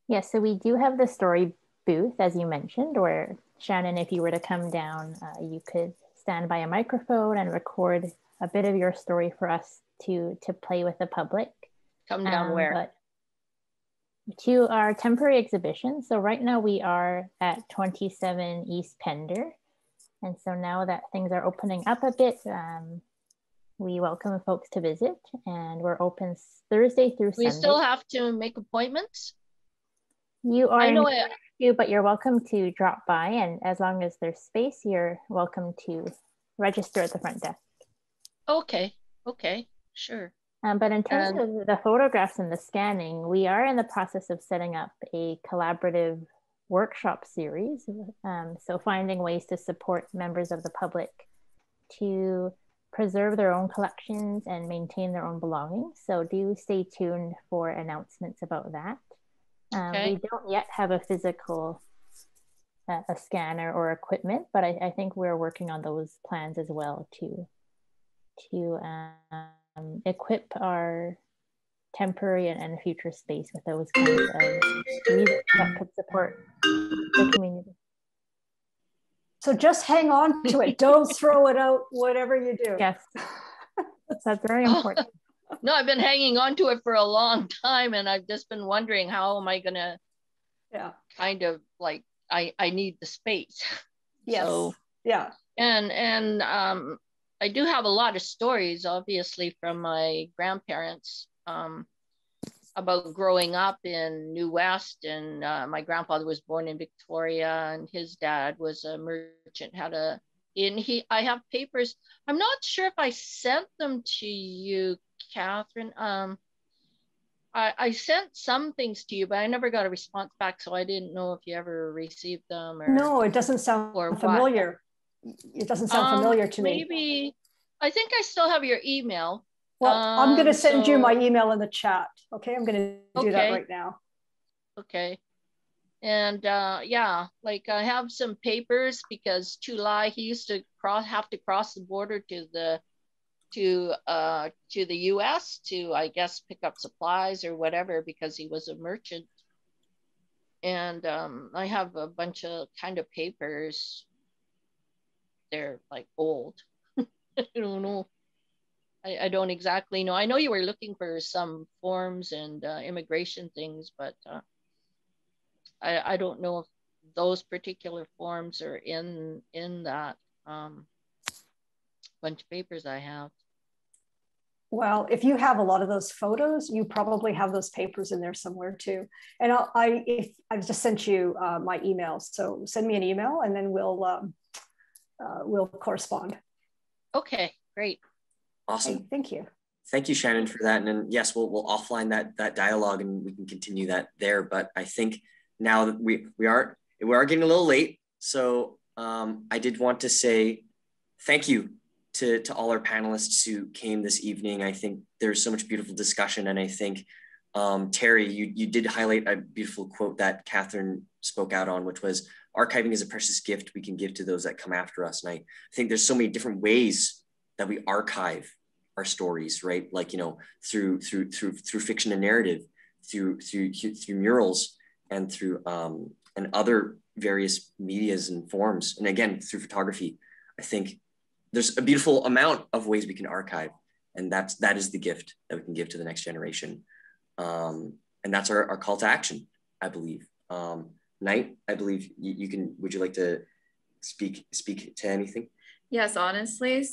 Yes, so we do have the story booth, as you mentioned, where, Shannon, if you were to come down, you could stand by a microphone and record a bit of your story for us to play with the public. Come down where? But to our temporary exhibition. So right now we are at 27 East Pender. And so now that things are opening up a bit, we welcome folks to visit, and we're open Thursday through Sunday. We still have to make appointments? You are but you're welcome to drop by, and as long as there's space, you're welcome to register at the front desk. Okay, sure. But in terms of the photographs and the scanning, we are in the process of setting up a collaborative workshop series. So finding ways to support members of the public to preserve their own collections and maintain their own belongings. So do stay tuned for announcements about that. We don't yet have a physical a scanner or equipment, but I think we're working on those plans as well to equip our temporary and future space with those kinds of reasons that could support the community. So just hang on to it. Don't throw it out, whatever you do. Yes, that's very important. No, I've been hanging on to it for a long time, and I've just been wondering, how am I gonna kind of, like, I need the space. Yes. So, yeah. And I do have a lot of stories, obviously, from my grandparents about growing up in New West. And my grandfather was born in Victoria, and his dad was a merchant, I have papers. I'm not sure if I sent them to you, Catherine. I sent some things to you, but I never got a response back, so I didn't know if you ever received them. Or, no, it doesn't sound familiar. It doesn't sound familiar to me. Maybe, I think I still have your email. Well, I'm going to send you my email in the chat. Okay, I'm going to do that right now. Okay. And yeah, like, I have some papers because Chu Lai, he used to have to cross the border to the US to, I guess, pick up supplies or whatever, because he was a merchant. And I have a bunch of kind of papers. They're like old. I don't know. I don't exactly know. I know you were looking for some forms and immigration things, but I don't know if those particular forms are in that bunch of papers I have. Well, if you have a lot of those photos, you probably have those papers in there somewhere too. And I've just sent you my email, so send me an email and then we'll correspond. Okay, great. Awesome. Okay, thank you. Thank you, Shannon, for that. And then yes, we'll offline that dialogue and we can continue that there. But I think now that we are getting a little late, so I did want to say thank you to all our panelists who came this evening. I think there's so much beautiful discussion, and I think Terry, you did highlight a beautiful quote that Catherine spoke out on, which was, archiving is a precious gift we can give to those that come after us. And I think there's so many different ways that we archive our stories, right? Like, you know, through fiction and narrative, through murals, and through and other various medias and forms, and again through photography. I think there's a beautiful amount of ways we can archive, and that is the gift that we can give to the next generation. And that's our call to action, I believe. Knight, I believe you can. Would you like to speak to anything? Yes, honestly,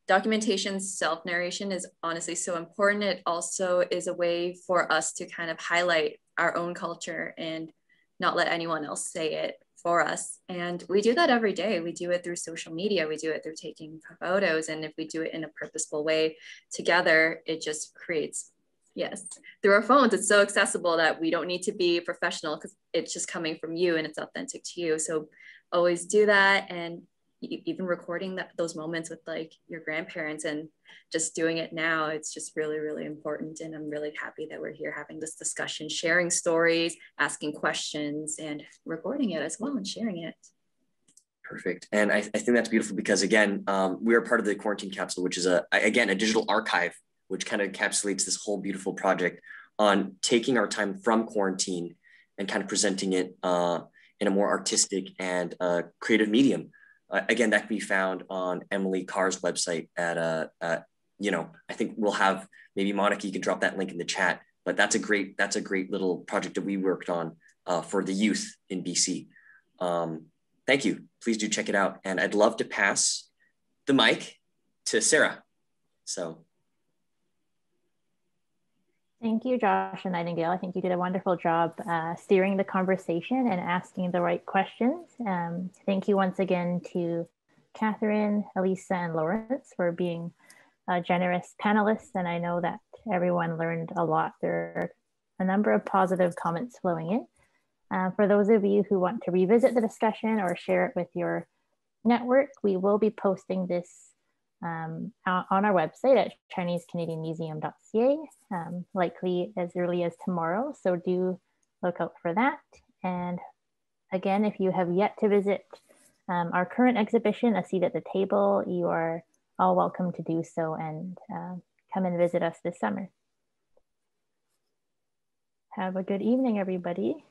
documentation, self-narration is honestly so important. It also is a way for us to kind of highlight our own culture and not let anyone else say it for us. And we do that every day. We do it through social media. We do it through taking photos. And if we do it in a purposeful way together, it just creates, yes, through our phones, it's so accessible that we don't need to be professional because it's just coming from you and it's authentic to you. So always do that. And even recording those moments with like your grandparents and just doing it now, it's just really, really important. And I'm really happy that we're here having this discussion, sharing stories, asking questions, and recording it as well and sharing it. Perfect. And I think that's beautiful because again, we are part of the Quarantine Capsule, which is again, a digital archive, which kind of encapsulates this whole beautiful project on taking our time from quarantine and kind of presenting it in a more artistic and creative medium. Again, that can be found on Emily Carr's website at, you know, I think we'll have, maybe Monica, you can drop that link in the chat, but that's a great little project that we worked on for the youth in BC. Thank you. Please do check it out. And I'd love to pass the mic to Sarah. So. Thank you, Josh and Nightingale. I think you did a wonderful job steering the conversation and asking the right questions. Thank you once again to Catherine, Elisa, and Lawrence for being generous panelists. And I know that everyone learned a lot. There are a number of positive comments flowing in. For those of you who want to revisit the discussion or share it with your network, we will be posting this on our website at ChineseCanadianMuseum.ca, likely as early as tomorrow. So do look out for that. And again, if you have yet to visit our current exhibition, A Seat at the Table, you are all welcome to do so and come and visit us this summer. Have a good evening, everybody.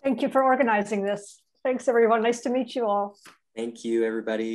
Thank you for organizing this. Thanks, everyone. Nice to meet you all. Thank you, everybody.